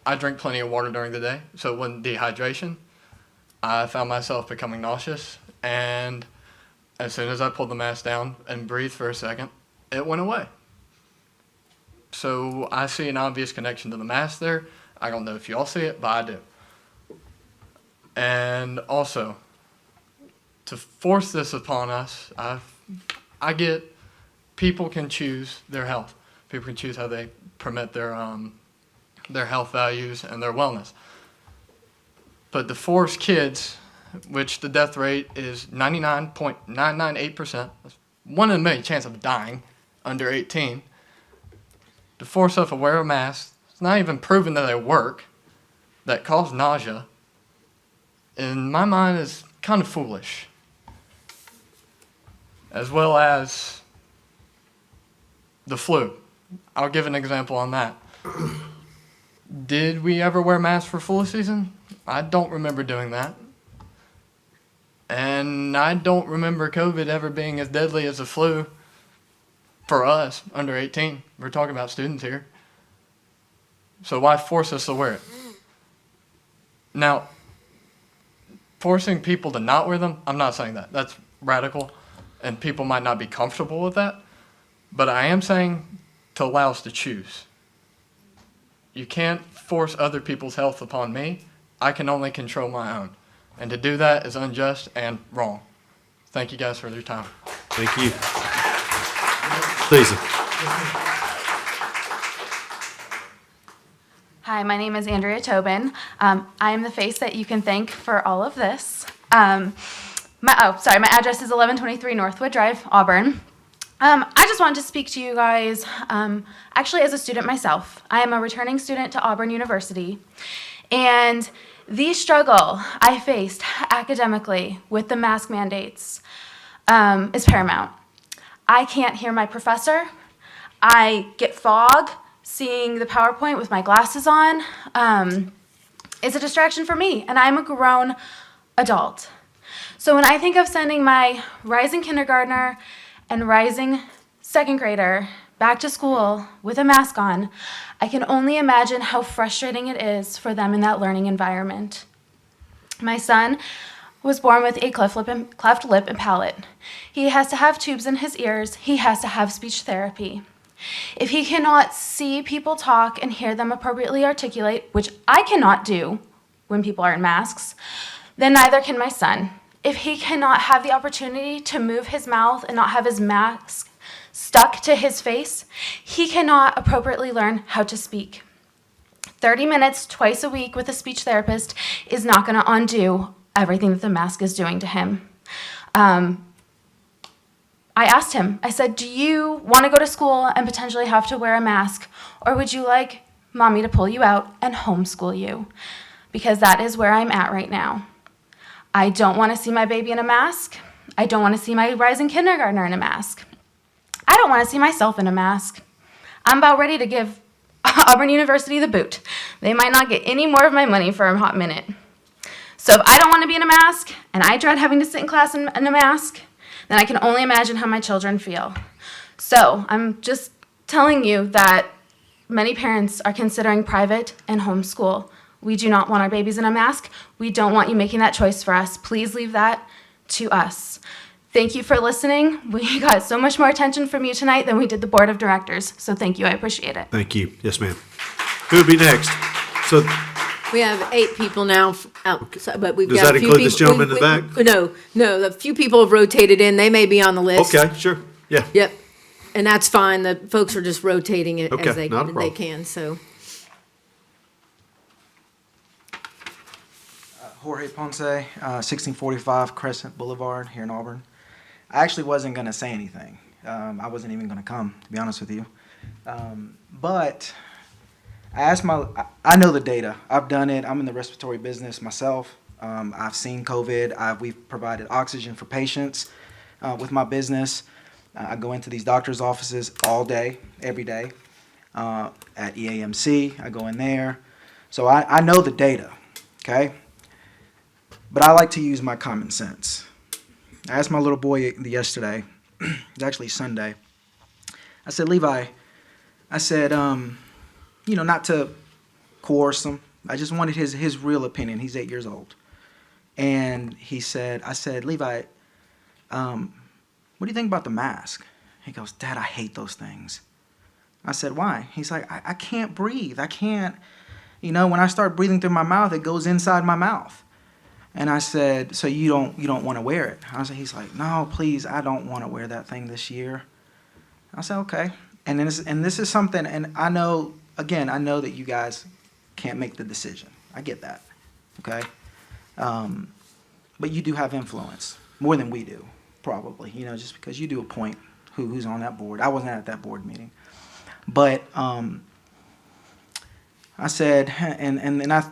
I drink plenty of water during the day, so it wasn't dehydration. I found myself becoming nauseous, and as soon as I pulled the mask down and breathed for a second, it went away. So I see an obvious connection to the mask there. I don't know if you all see it, but I do. And also, to force this upon us, I get people can choose their health. People can choose how they promote their health values and their wellness. But to force kids, which the death rate is 99.998%, that's 1 in a million chance of dying under 18, to force us to wear a mask, it's not even proven that they work, that cause nausea, in my mind is kind of foolish. As well as the flu. I'll give an example on that. Did we ever wear masks for flu season? I don't remember doing that. And I don't remember COVID ever being as deadly as the flu for us under 18. We're talking about students here. So why force us to wear it? Now, forcing people to not wear them, I'm not saying that. That's radical, and people might not be comfortable with that. But I am saying to allow us to choose. You can't force other people's health upon me. I can only control my own. And to do that is unjust and wrong. Thank you guys for your time. Thank you. Lisa. Hi, my name is Andrea Tobin. I am the face that you can thank for all of this. My address is 1123 Northwood Drive, Auburn. I just wanted to speak to you guys, actually as a student myself. I am a returning student to Auburn University, and the struggle I faced academically with the mask mandates is paramount. I can't hear my professor. I get fog seeing the PowerPoint with my glasses on. It's a distraction for me, and I'm a grown adult. So when I think of sending my rising kindergartner and rising second grader back to school with a mask on, I can only imagine how frustrating it is for them in that learning environment. My son was born with a cleft lip and palate. He has to have tubes in his ears. He has to have speech therapy. If he cannot see people talk and hear them appropriately articulate, which I cannot do when people are in masks, then neither can my son. If he cannot have the opportunity to move his mouth and not have his mask stuck to his face, he cannot appropriately learn how to speak. 30 minutes twice a week with a speech therapist is not going to undo everything that the mask is doing to him. I asked him, I said, do you want to go to school and potentially have to wear a mask, or would you like mommy to pull you out and homeschool you? Because that is where I'm at right now. I don't want to see my baby in a mask. I don't want to see my rising kindergartner in a mask. I don't want to see myself in a mask. I'm about ready to give Auburn University the boot. They might not get any more of my money for a hot minute. So if I don't want to be in a mask, and I dread having to sit in class in a mask, then I can only imagine how my children feel. So I'm just telling you that many parents are considering private and homeschool. We do not want our babies in a mask. We don't want you making that choice for us. Please leave that to us. Thank you for listening. We got so much more attention from you tonight than we did the board of directors. So thank you. I appreciate it. Thank you. Yes, ma'am. Who would be next? So We have 8 people now, but we've Does got that a few include people. this gentleman in the back? No, a few people have rotated in. They may be on the list. okay, sure. Yeah. Yep, and that's fine. The folks are just rotating it Okay, as they not a problem. can, so. Jorge Ponce, 1645 Crescent Boulevard here in Auburn. I actually wasn't going to say anything. I wasn't even going to come, to be honest with you. But I know the data. I've done it. I'm in the respiratory business myself. I've seen COVID. We've provided oxygen for patients with my business. I go into these doctors' offices all day, every day. At EAMC, I go in there. So I know the data, okay? But I like to use my common sense. I asked my little boy yesterday, it was actually Sunday, I said, Levi, I said, not to coerce him. I just wanted his real opinion. He's 8 years old. And I said, Levi, what do you think about the mask? He goes, Dad, I hate those things. I said, why? He's like, I can't breathe. I can't, when I start breathing through my mouth, it goes inside my mouth. And I said, so you don't want to wear it? He's like, no, please, I don't want to wear that thing this year. I said, okay. And this is something, and I know that you guys can't make the decision. I get that, okay? But you do have influence, more than we do, probably, just because you do appoint who's on that board. I wasn't at that board meeting. But I said,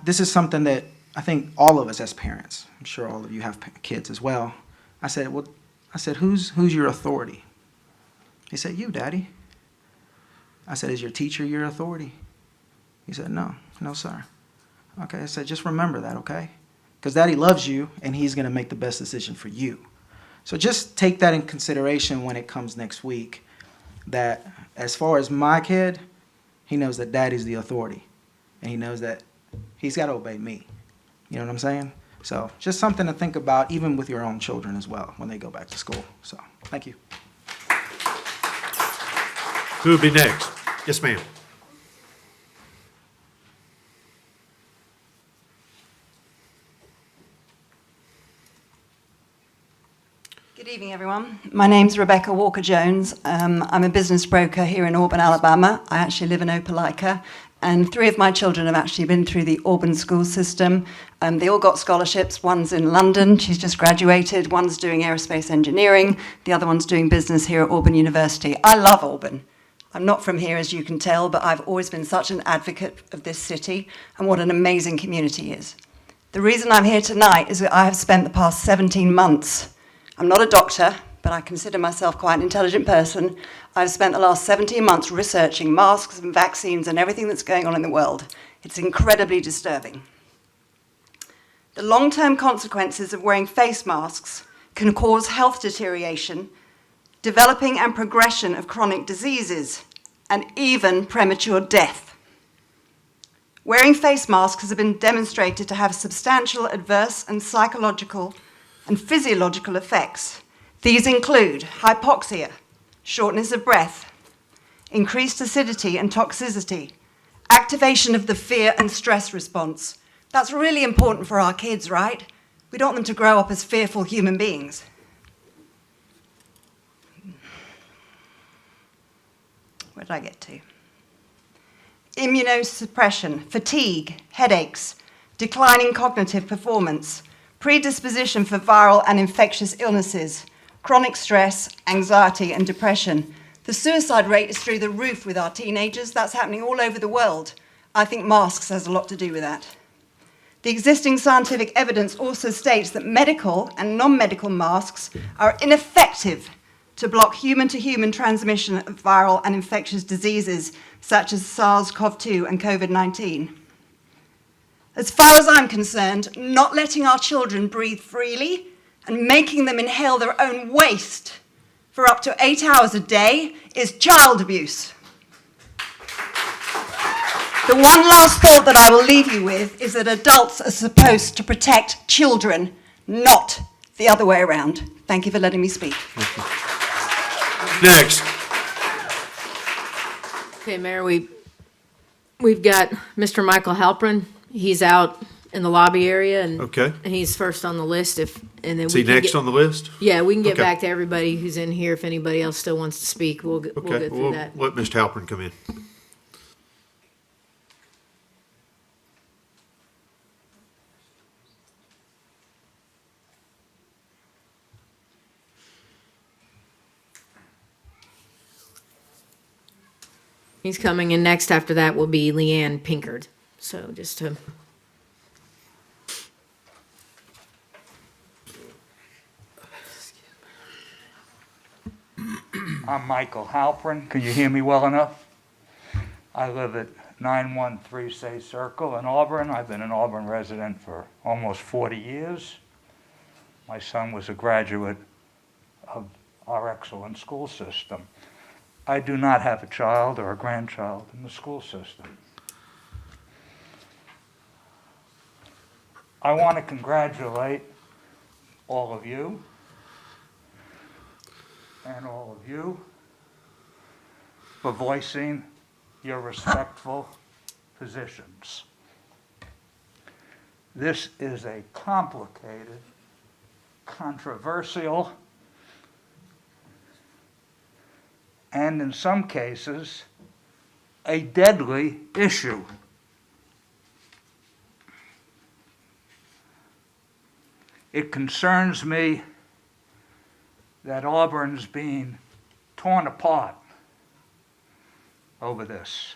this is something that I think all of us as parents, I'm sure all of you have kids as well. I said, who's your authority? He said, you, Daddy. I said, is your teacher your authority? He said, no, sir. Okay, I said, just remember that, okay? Because Daddy loves you, and he's going to make the best decision for you. So just take that in consideration when it comes next week, that as far as my kid, he knows that Daddy's the authority, and he knows that he's got to obey me. You know what I'm saying? So just something to think about, even with your own children as well, when they go back to school. So thank you. Who would be next? Yes, ma'am. Good evening, everyone. My name's Rebecca Walker-Jones. I'm a business broker here in Auburn, Alabama. I actually live in Opelika, and 3 of my children have actually been through the Auburn school system. They all got scholarships. One's in London, she's just graduated. One's doing aerospace engineering. The other one's doing business here at Auburn University. I love Auburn. I'm not from here, as you can tell, but I've always been such an advocate of this city and what an amazing community is. The reason I'm here tonight is that I have spent the past 17 months. I'm not a doctor, but I consider myself quite an intelligent person. I've spent the last 17 months researching masks and vaccines and everything that's going on in the world. It's incredibly disturbing. The long-term consequences of wearing face masks can cause health deterioration, developing and progression of chronic diseases, and even premature death. Wearing face masks has been demonstrated to have substantial adverse and psychological and physiological effects. These include hypoxia, shortness of breath, increased acidity and toxicity, activation of the fear and stress response. That's really important for our kids, right? We don't want them to grow up as fearful human beings. Where did I get to? Immunosuppression, fatigue, headaches, declining cognitive performance, predisposition for viral and infectious illnesses, chronic stress, anxiety, and depression. The suicide rate is through the roof with our teenagers. That's happening all over the world. I think masks has a lot to do with that. The existing scientific evidence also states that medical and non-medical masks are ineffective to block human-to-human transmission of viral and infectious diseases such as SARS-CoV-2 and COVID-19. As far as I'm concerned, not letting our children breathe freely and making them inhale their own waste for up to 8 hours a day is child abuse. The one last thought that I will leave you with is that adults are supposed to protect children, not the other way around. Thank you for letting me speak. Next. Okay, Mayor, we've got Mr. Michael Halprin. He's out in the lobby area, and Okay. he's first on the list. And then Is he next on the list? Yeah, we can get Okay. back to everybody who's in here. If anybody else still wants to speak, we'll go Okay, through we'll that. let Mr. Halpern come in. He's coming, and next after that will be Leanne Pinkard. So just to. I'm Michael Halprin. Can you hear me well enough? I live at 913 Say Circle in Auburn. I've been an Auburn resident for almost 40 years. My son was a graduate of our excellent school system. I do not have a child or a grandchild in the school system. I want to congratulate all of you and all of you for voicing your respectful positions. This is a complicated, controversial, and in some cases, a deadly issue. It concerns me that Auburn's being torn apart over this.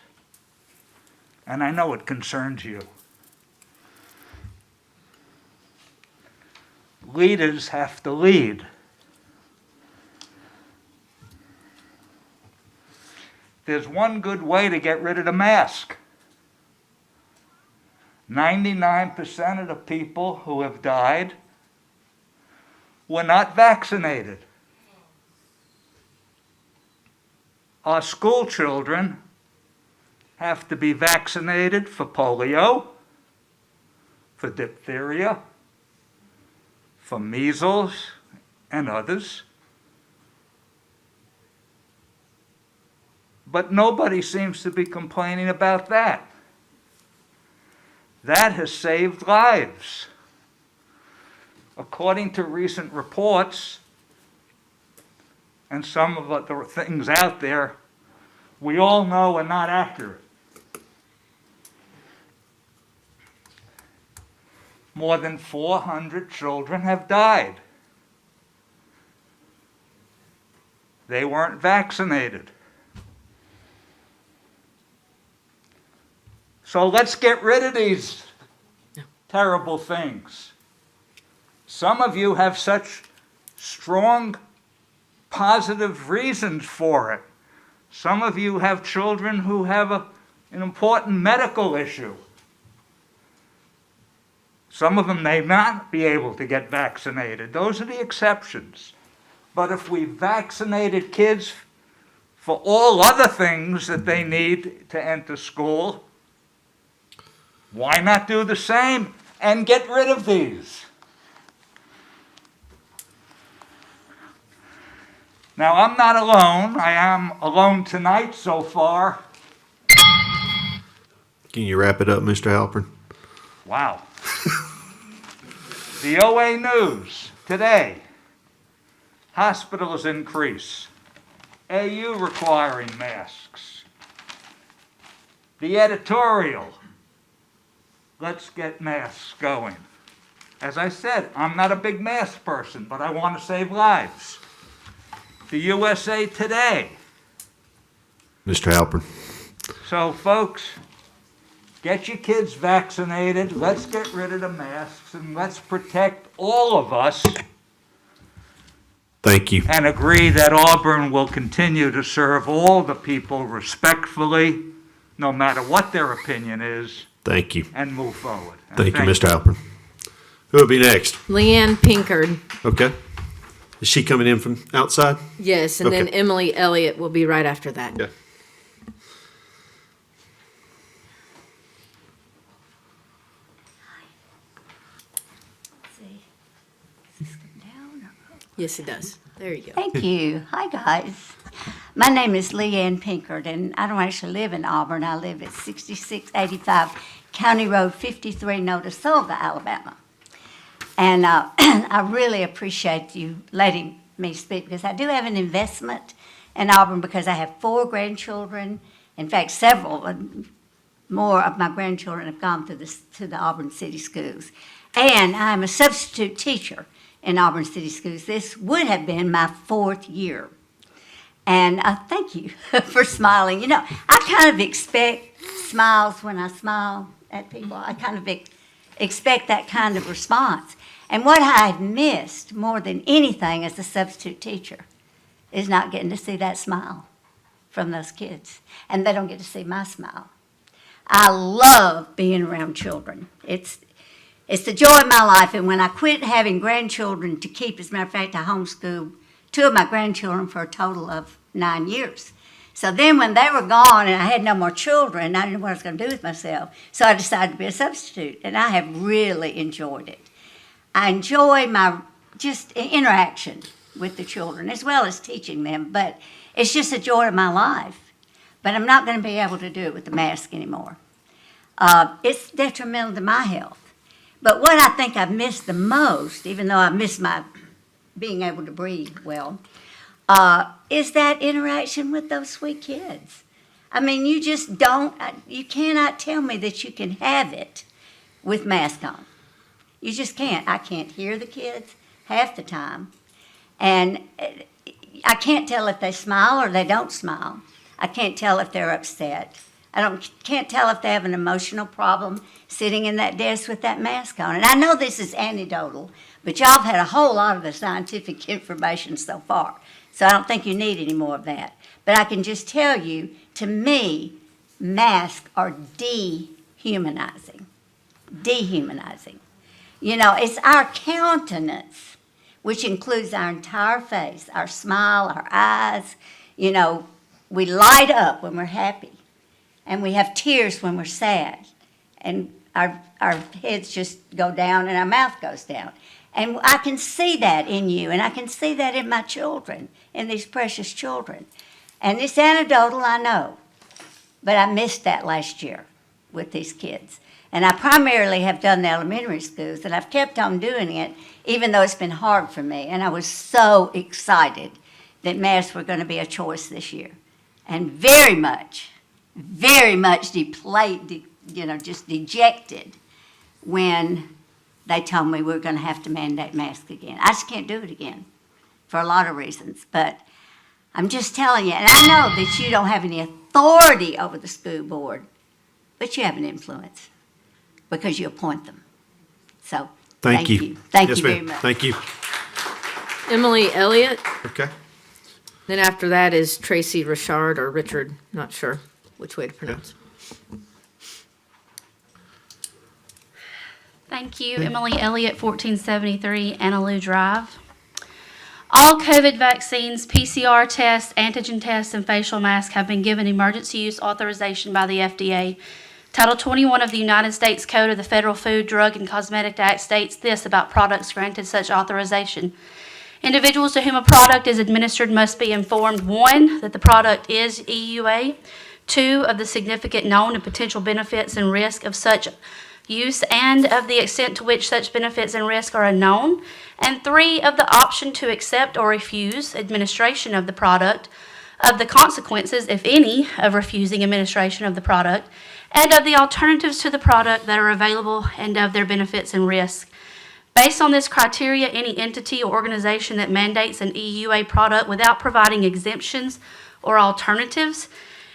And I know it concerns you. Leaders have to lead. There's one good way to get rid of the mask. 99% of the people who have died were not vaccinated. Our school children have to be vaccinated for polio, for diphtheria, for measles, and others. But nobody seems to be complaining about that. That has saved lives. According to recent reports, and some of the things out there, we all know are not accurate. More than 400 children have died. They weren't vaccinated. So let's get rid of these terrible things. Some of you have such strong, positive reasons for it. Some of you have children who have an important medical issue. Some of them may not be able to get vaccinated. Those are the exceptions. But if we vaccinated kids for all other things that they need to enter school, why not do the same and get rid of these? Now, I'm not alone. I am alone tonight so far. Can you wrap it up, Mr. Halpern? Wow. The OA News today. Hospitals increase. AU requiring masks. The editorial. Let's get masks going. As I said, I'm not a big mask person, but I want to save lives. The USA Today. Mr. Halpern. So, folks, get your kids vaccinated. Let's get rid of the masks and let's protect all of us. Thank you. And agree that Auburn will continue to serve all the people respectfully, no matter what their opinion is. Thank you. And move forward. And Thank you, Mr. Halpern. Who will be next? Leanne Pinkard. Okay. Is she coming in from outside? Yes, and then Okay. Emily Elliott will be right after that. Yeah. Yes, it does. There you go. Thank you. Hi, guys. My name is Leanne Pinkard, and I don't actually live in Auburn. I live at 6685 County Road 53, Notasulga, Alabama. And I really appreciate you letting me speak because I do have an investment in Auburn because I have 4 grandchildren. In fact, several more of my grandchildren have gone to the Auburn City Schools. And I'm a substitute teacher in Auburn City Schools. This would have been my 4th year. And thank you for smiling. You know, I kind of expect smiles when I smile at people. I kind of expect that kind of response. And what I've missed more than anything as a substitute teacher is not getting to see that smile from those kids. And they don't get to see my smile. I love being around children. It's the joy of my life. And when I quit having grandchildren to keep, as a matter of fact, I homeschooled 2 of my grandchildren for a total of 9 years. So then when they were gone and I had no more children, I didn't know what I was going to do with myself. So I decided to be a substitute, and I have really enjoyed it. I enjoy my just interaction with the children as well as teaching them, but it's just a joy of my life. But I'm not going to be able to do it with the mask anymore. It's detrimental to my health. But what I think I've missed the most, even though I miss my being able to breathe well, is that interaction with those sweet kids. I mean, you cannot tell me that you can have it with mask on. You just can't. I can't hear the kids half the time. And I can't tell if they smile or they don't smile. I can't tell if they're upset. Can't tell if they have an emotional problem sitting in that desk with that mask on. And I know this is anecdotal, but y'all have had a whole lot of the scientific information so far. So I don't think you need any more of that. But I can just tell you, to me, masks are dehumanizing. Dehumanizing. You know, it's our countenance, which includes our entire face, our smile, our eyes. You know, we light up when we're happy. And we have tears when we're sad. And our heads just go down and our mouth goes down. And I can see that in you, and I can see that in my children, in these precious children. And it's anecdotal, I know, but I missed that last year with these kids. And I primarily have done the elementary schools, and I've kept on doing it, even though it's been hard for me. And I was so excited that masks were going to be a choice this year. And very much just dejected when they told me we were going to have to mandate masks again. I just can't do it again for a lot of reasons. But I'm just telling you, and I know that you don't have any authority over the school board, but you have an influence because you appoint them. So thank you. Thank Yes, you very ma'am. much. Thank you. Emily Elliott. Okay. Then after that is Tracy Richard or Richard, not sure which way to pronounce. Thank you. Emily Elliott, 1473 Annaloo Drive. All COVID vaccines, PCR tests, antigen tests, and facial masks have been given emergency use authorization by the FDA. Title 21 of the United States Code of the Federal Food, Drug, and Cosmetic Act states this about products granted such authorization. Individuals to whom a product is administered must be informed, 1, that the product is EUA, 2, of the significant known and potential benefits and risk of such use and of the extent to which such benefits and risk are unknown, and 3, of the option to accept or refuse administration of the product, of the consequences, if any, of refusing administration of the product, and of the alternatives to the product that are available and of their benefits and risk. Based on this criteria, any entity or organization that mandates an EUA product without providing exemptions or alternatives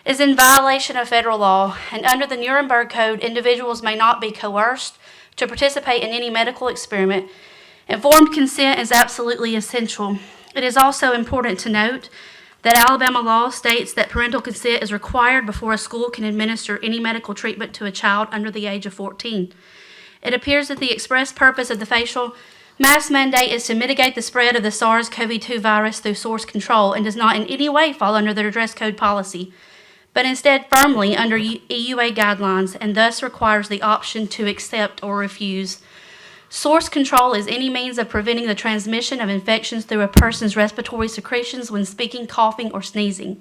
is in violation of federal law, and under the Nuremberg Code, individuals may not be coerced to participate in any medical experiment. Informed consent is absolutely essential. It is also important to note that Alabama law states that parental consent is required before a school can administer any medical treatment to a child under the age of 14. It appears that the express purpose of the facial mask mandate is to mitigate the spread of the SARS-CoV-2 virus through source control and does not in any way fall under their dress code policy, but instead firmly under EUA guidelines and thus requires the option to accept or refuse. Source control is any means of preventing the transmission of infections through a person's respiratory secretions when speaking, coughing, or sneezing.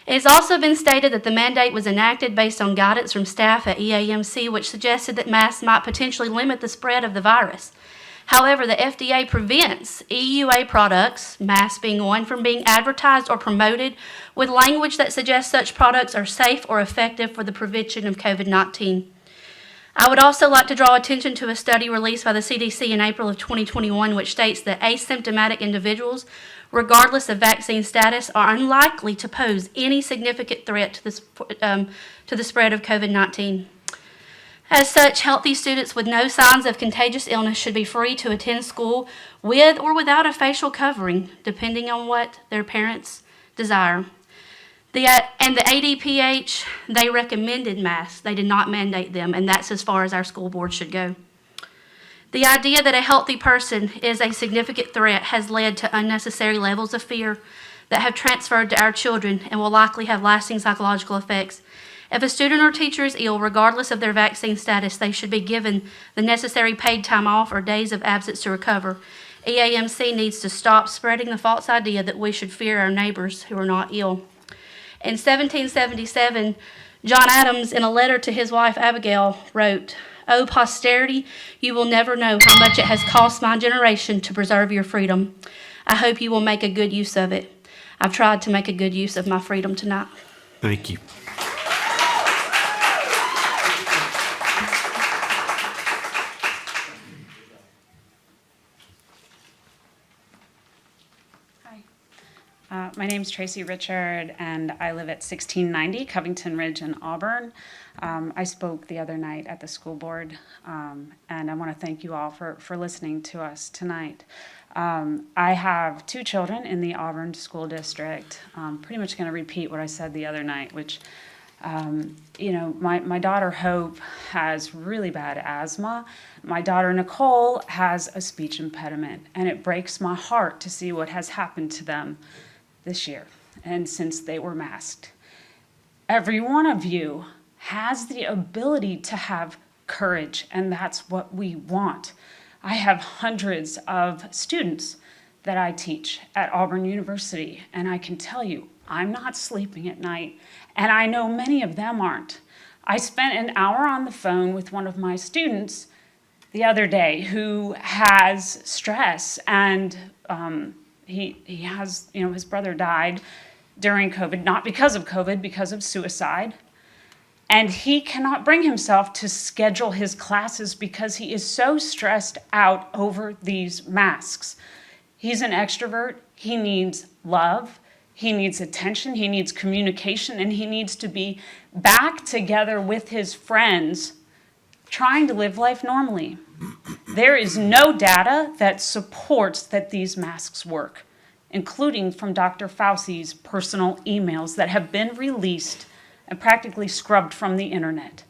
It has also been stated that the mandate was enacted based on guidance from staff at EAMC, which suggested that masks might potentially limit the spread of the virus. However, the FDA prevents EUA products, masks being one, from being advertised or promoted with language that suggests such products are safe or effective for the prevention of COVID-19. I would also like to draw attention to a study released by the CDC in April of 2021, which states that asymptomatic individuals, regardless of vaccine status, are unlikely to pose any significant threat to the spread of COVID-19. As such, healthy students with no signs of contagious illness should be free to attend school with or without a facial covering, depending on what their parents desire. And the ADPH, they recommended masks. They did not mandate them, and that's as far as our school board should go. The idea that a healthy person is a significant threat has led to unnecessary levels of fear that have transferred to our children and will likely have lasting psychological effects. If a student or teacher is ill, regardless of their vaccine status, they should be given the necessary paid time off or days of absence to recover. EAMC needs to stop spreading the false idea that we should fear our neighbors who are not ill. In 1777, John Adams, in a letter to his wife Abigail, wrote, "O posterity, you will never know how much it has cost my generation to preserve your freedom. I hope you will make a good use of it." I've tried to make a good use of my freedom tonight. Thank you. My name is Tracy Richard, and I live at 1690 Covington Ridge in Auburn. I spoke the other night at the school board, and I want to thank you all for listening to us tonight. I have 2 children in the Auburn School District. I'm pretty much going to repeat what I said the other night, which, my daughter Hope has really bad asthma. My daughter Nicole has a speech impediment, and it breaks my heart to see what has happened to them this year and since they were masked. Every one of you has the ability to have courage, and that's what we want. I have hundreds of students that I teach at Auburn University, and I can tell you, I'm not sleeping at night, and I know many of them aren't. I spent an hour on the phone with one of my students the other day who has stress, and he has, his brother died during COVID, not because of COVID, because of suicide. And he cannot bring himself to schedule his classes because he is so stressed out over these masks. He's an extrovert. He needs love. He needs attention. He needs communication. And he needs to be back together with his friends, trying to live life normally. There is no data that supports that these masks work, including from Dr. Fauci's personal emails that have been released and practically scrubbed from the internet.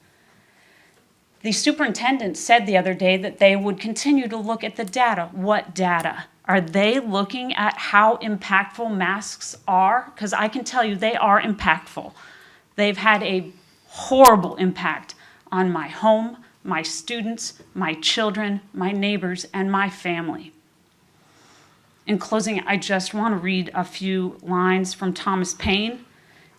The superintendent said the other day that they would continue to look at the data. What data? Are they looking at how impactful masks are? Because I can tell you they are impactful. They've had a horrible impact on my home, my students, my children, my neighbors, and my family. In closing, I just want to read a few lines from Thomas Paine.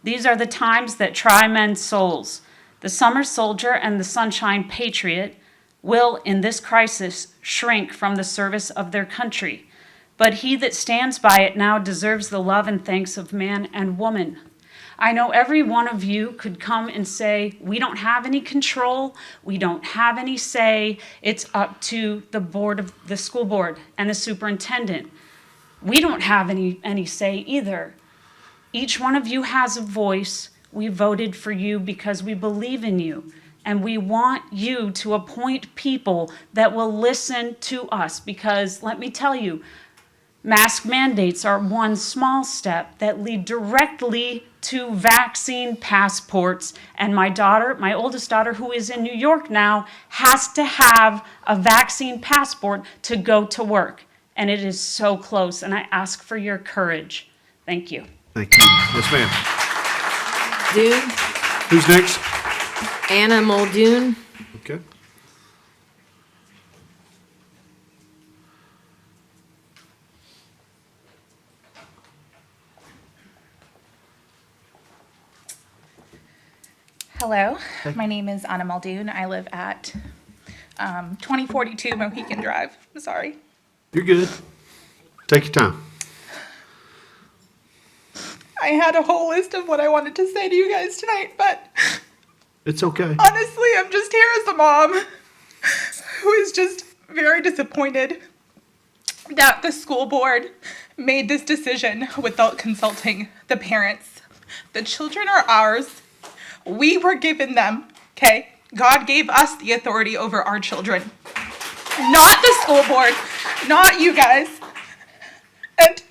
These are the times that try men's souls. The summer soldier and the sunshine patriot will, in this crisis, shrink from the service of their country. But he that stands by it now deserves the love and thanks of man and woman. I know every one of you could come and say, we don't have any control, we don't have any say, it's up to the board of the school board and the superintendent. We don't have any say either. Each one of you has a voice. We voted for you because we believe in you. And we want you to appoint people that will listen to us, because let me tell you, mask mandates are one small step that lead directly to vaccine passports. And my oldest daughter, who is in New York now, has to have a vaccine passport to go to work. And it is so close, and I ask for your courage. Thank you. Thank you. Yes, ma'am. Dune, Who's next? Anna Muldoon. Okay. Hello, my name is Anna Muldoon. I live at 2042 Mohican Drive. I'm sorry. You're good. Take your time. I had a whole list of what I wanted to say to you guys tonight, but It's okay. honestly, I'm just here as a mom who is just very disappointed that the school board made this decision without consulting the parents. The children are ours. We were given them, okay? God gave us the authority over our children, not the school board, not you guys. And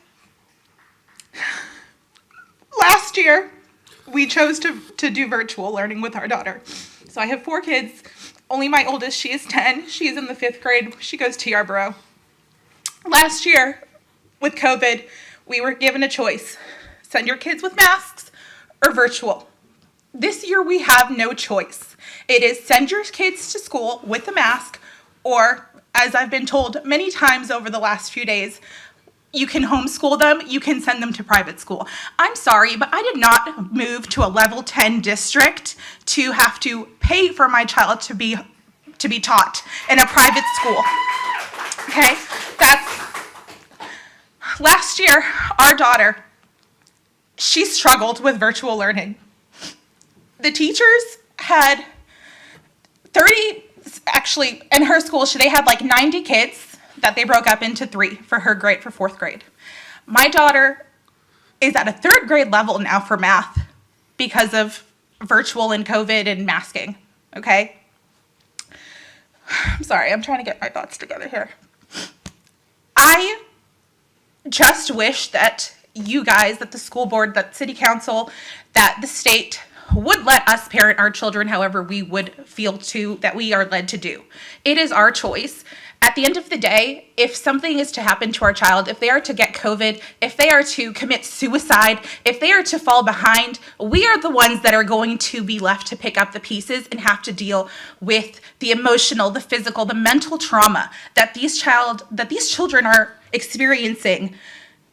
last year, we chose to do virtual learning with our daughter. So I have 4 kids. Only my oldest, she is 10. She's in the 5th grade. She goes to Yarborough. Last year, with COVID, we were given a choice. Send your kids with masks or virtual. This year, we have no choice. It is send your kids to school with a mask, or, as I've been told many times over the last few days, you can homeschool them, you can send them to private school. I'm sorry, but I did not move to a level 10 district to have to pay for my child to be taught in a private school. Okay? Last year, our daughter, she struggled with virtual learning. The teachers had 30, actually, in her school, they had like 90 kids that they broke up into 3 for her grade, for 4th grade. My daughter is at a 3rd grade level now for math because of virtual and COVID and masking, okay? I'm sorry, I'm trying to get my thoughts together here. I just wish that you guys, that the school board, that city council, that the state would let us parent our children however we would feel that we are led to do. It is our choice. At the end of the day, if something is to happen to our child, if they are to get COVID, if they are to commit suicide, if they are to fall behind, we are the ones that are going to be left to pick up the pieces and have to deal with the emotional, the physical, the mental trauma that these children are experiencing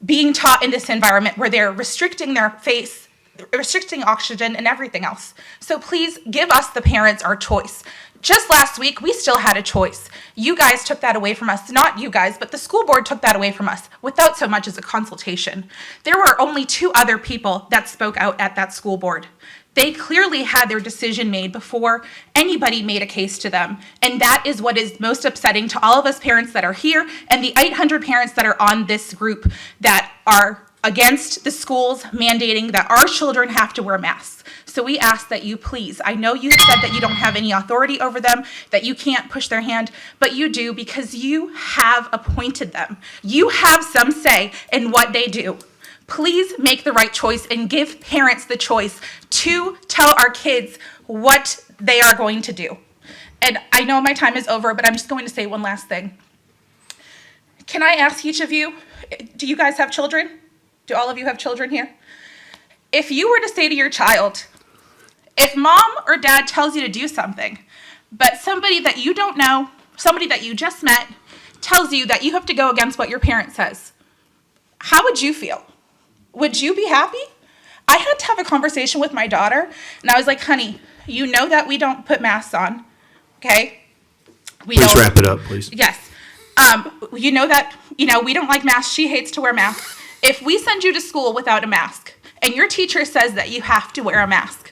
being taught in this environment where they're restricting their face, restricting oxygen and everything else. So please give us, the parents, our choice. Just last week, we still had a choice. You guys took that away from us. Not you guys, but the school board took that away from us without so much as a consultation. There were only 2 other people that spoke out at that school board. They clearly had their decision made before anybody made a case to them. And that is what is most upsetting to all of us parents that are here and the 800 parents that are on this group that are against the schools mandating that our children have to wear masks. So we ask that you please, I know you have said that you don't have any authority over them, that you can't push their hand, but you do because you have appointed them. You have some say in what they do. Please make the right choice and give parents the choice to tell our kids what they are going to do. And I know my time is over, but I'm just going to say one last thing. Can I ask each of you, do you guys have children? Do all of you have children here? If you were to say to your child, if mom or dad tells you to do something, but somebody that you don't know, somebody that you just met, tells you that you have to go against what your parent says, how would you feel? Would you be happy? I had to have a conversation with my daughter, and I was like, honey, you know that we don't put masks on, okay? Please wrap it up, please. Yes. You know that, we don't like masks. She hates to wear masks. If we send you to school without a mask, and your teacher says that you have to wear a mask,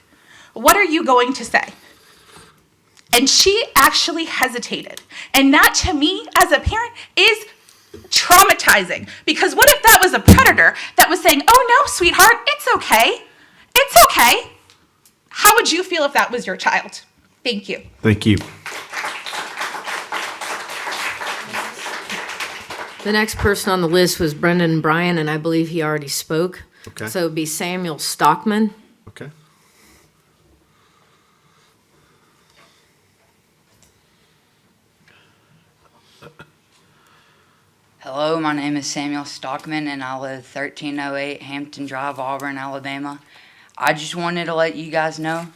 what are you going to say? And she actually hesitated. And that, to me, as a parent, is traumatizing. Because what if that was a predator that was saying, oh no, sweetheart, it's okay. It's okay. How would you feel if that was your child? Thank you. Thank you. The next person on the list was Brendan Bryan, and I believe he already spoke. Okay. So it'd be Samuel Stockman. Okay. Hello, my name is Samuel Stockman, and I live 1308 Hampton Drive, Auburn, Alabama. I just wanted to let you guys know,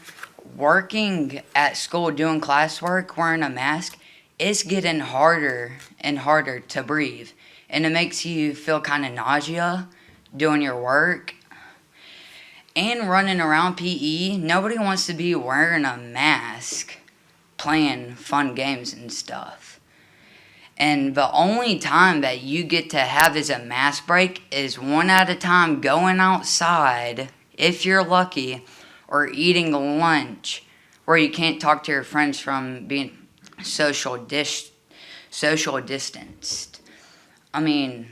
working at school doing classwork, wearing a mask, it's getting harder and harder to breathe. And it makes you feel kind of nausea doing your work. And running around PE, nobody wants to be wearing a mask, playing fun games and stuff. And the only time that you get to have as a mask break is one at a time going outside, if you're lucky, or eating lunch, where you can't talk to your friends from being social distanced. I mean,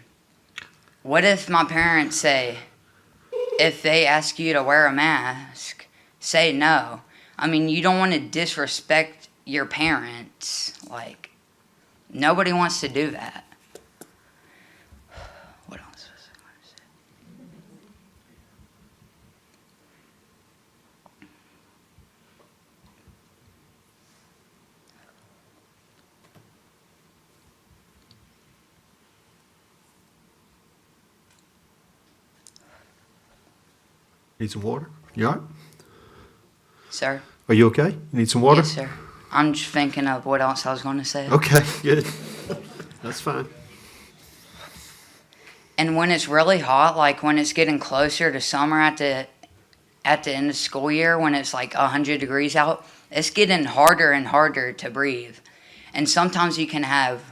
what if my parents say, if they ask you to wear a mask, say no. I mean, you don't want to disrespect your parents. Like, nobody wants to do that. What else was I going to say? Need some water? You all right? Sir? Are you okay? You need some water? Yes, sir. I'm just thinking of what else I was going to say. Okay, good. That's fine. And when it's really hot, like when it's getting closer to summer at the end of school year, when it's like 100 degrees out, it's getting harder and harder to breathe. And sometimes you can have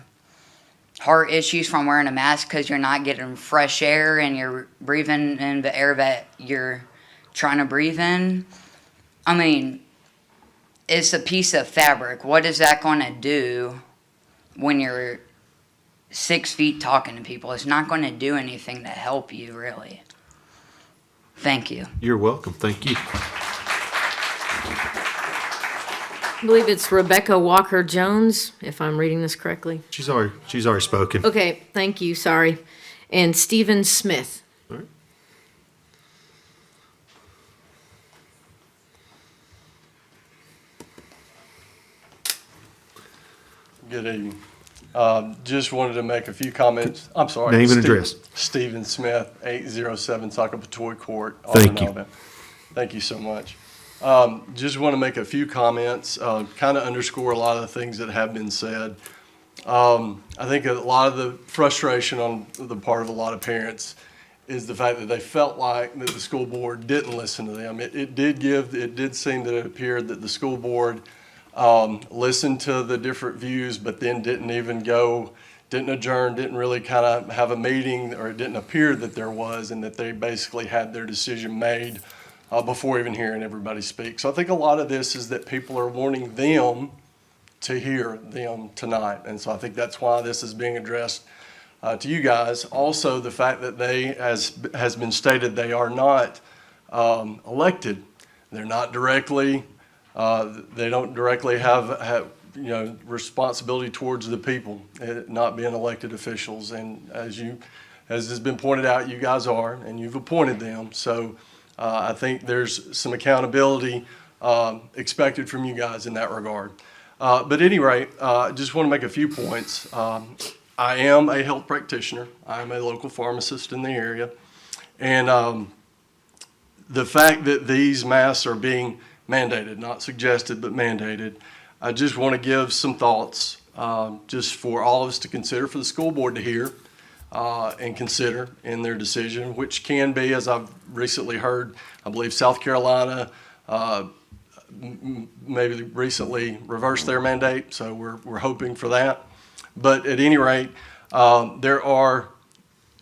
heart issues from wearing a mask because you're not getting fresh air and you're breathing in the air that you're trying to breathe in. I mean, it's a piece of fabric. What is that going to do when you're 6 feet talking to people? It's not going to do anything to help you, really. Thank you. You're welcome. Thank you. I believe it's Rebecca Walker Jones, if I'm reading this correctly. She's already spoken. Okay, thank you, sorry. And Stephen Smith. All right. Good evening. Just wanted to make a few comments. I'm sorry. Name and address. Stephen Smith, 807 Sockapatoy Court, Thank Auburn, you. Alabama. Thank you so much. Just want to make a few comments, kind of underscore a lot of the things that have been said. I think a lot of the frustration on the part of a lot of parents is the fact that they felt like that the school board didn't listen to them. It did seem that it appeared that the school board listened to the different views, but then didn't adjourn, didn't really kind of have a meeting, or it didn't appear that there was, and that they basically had their decision made before even hearing everybody speak. So I think a lot of this is that people are wanting them to hear them tonight. And so I think that's why this is being addressed to you guys. Also, the fact that they, as has been stated, they are not elected. They're not directly, they don't directly have responsibility towards the people, not being elected officials. And as has been pointed out, you guys are, and you've appointed them. So I think there's some accountability expected from you guys in that regard. But at any rate, I just want to make a few points. I am a health practitioner. I am a local pharmacist in the area. And the fact that these masks are being mandated, not suggested, but mandated, I just want to give some thoughts just for all of us to consider, for the school board to hear and consider in their decision, which can be, as I've recently heard, I believe South Carolina maybe recently reversed their mandate, so we're hoping for that. But at any rate, there are,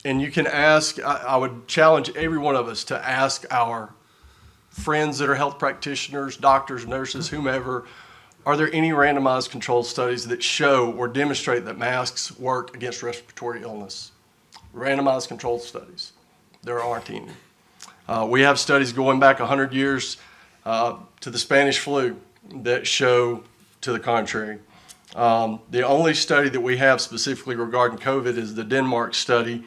and you can ask, I would challenge every one of us to ask our friends that are health practitioners, doctors, nurses, whomever, are there any randomized controlled studies that show or demonstrate that masks work against respiratory illness? Randomized controlled studies. There aren't any. We have studies going back 100 years to the Spanish flu that show to the contrary. The only study that we have specifically regarding COVID is the Denmark study,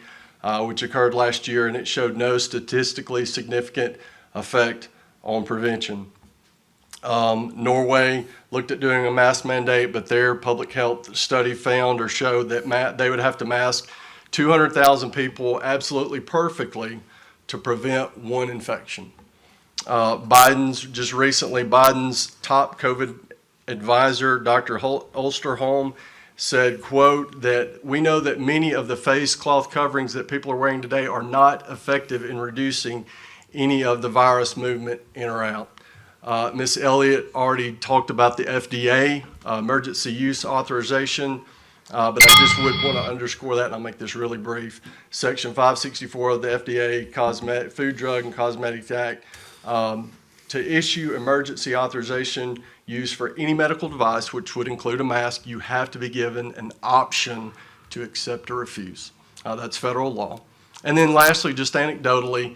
which occurred last year, and it showed no statistically significant effect on prevention. Norway looked at doing a mask mandate, but their public health study found or showed that they would have to mask 200,000 people absolutely perfectly to prevent one infection. Biden's top COVID advisor, Dr. Osterholm, said, quote, that we know that many of the face cloth coverings that people are wearing today are not effective in reducing any of the virus movement in or out. Ms. Elliott already talked about the FDA emergency use authorization, but I just would want to underscore that, and I'll make this really brief. Section 564 of the FDA Food, Drug, and Cosmetic Act, to issue emergency authorization use for any medical device, which would include a mask, you have to be given an option to accept or refuse. That's federal law. And then lastly, just anecdotally,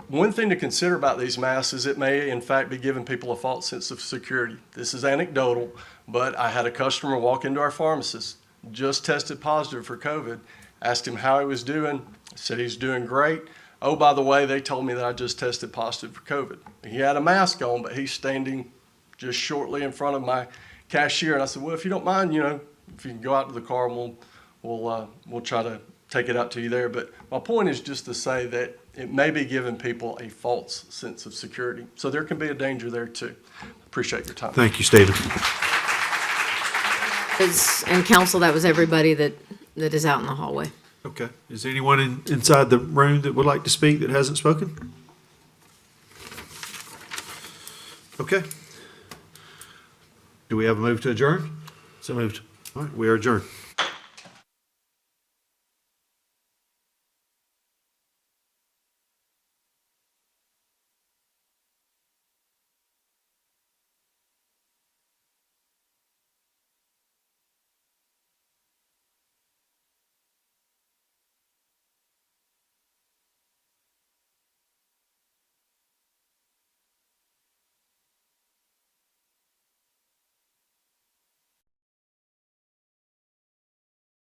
one thing to consider about these masks is it may, in fact, be giving people a false sense of security. This is anecdotal, but I had a customer walk into our pharmacist, just tested positive for COVID, asked him how he was doing, said he's doing great. Oh, by the way, they told me that I just tested positive for COVID. He had a mask on, but he's standing just shortly in front of my cashier. And I said, well, if you don't mind, if you can go out to the car, we'll try to take it out to you there. But my point is just to say that it may be giving people a false sense of security. So there can be a danger there too. Appreciate your time. Thank you, Stephen. And council, that was everybody that is out in the hallway. Okay. Is there anyone inside the room that would like to speak that hasn't spoken? Okay. Do we have a move to adjourn? So moved. All right, we are adjourned.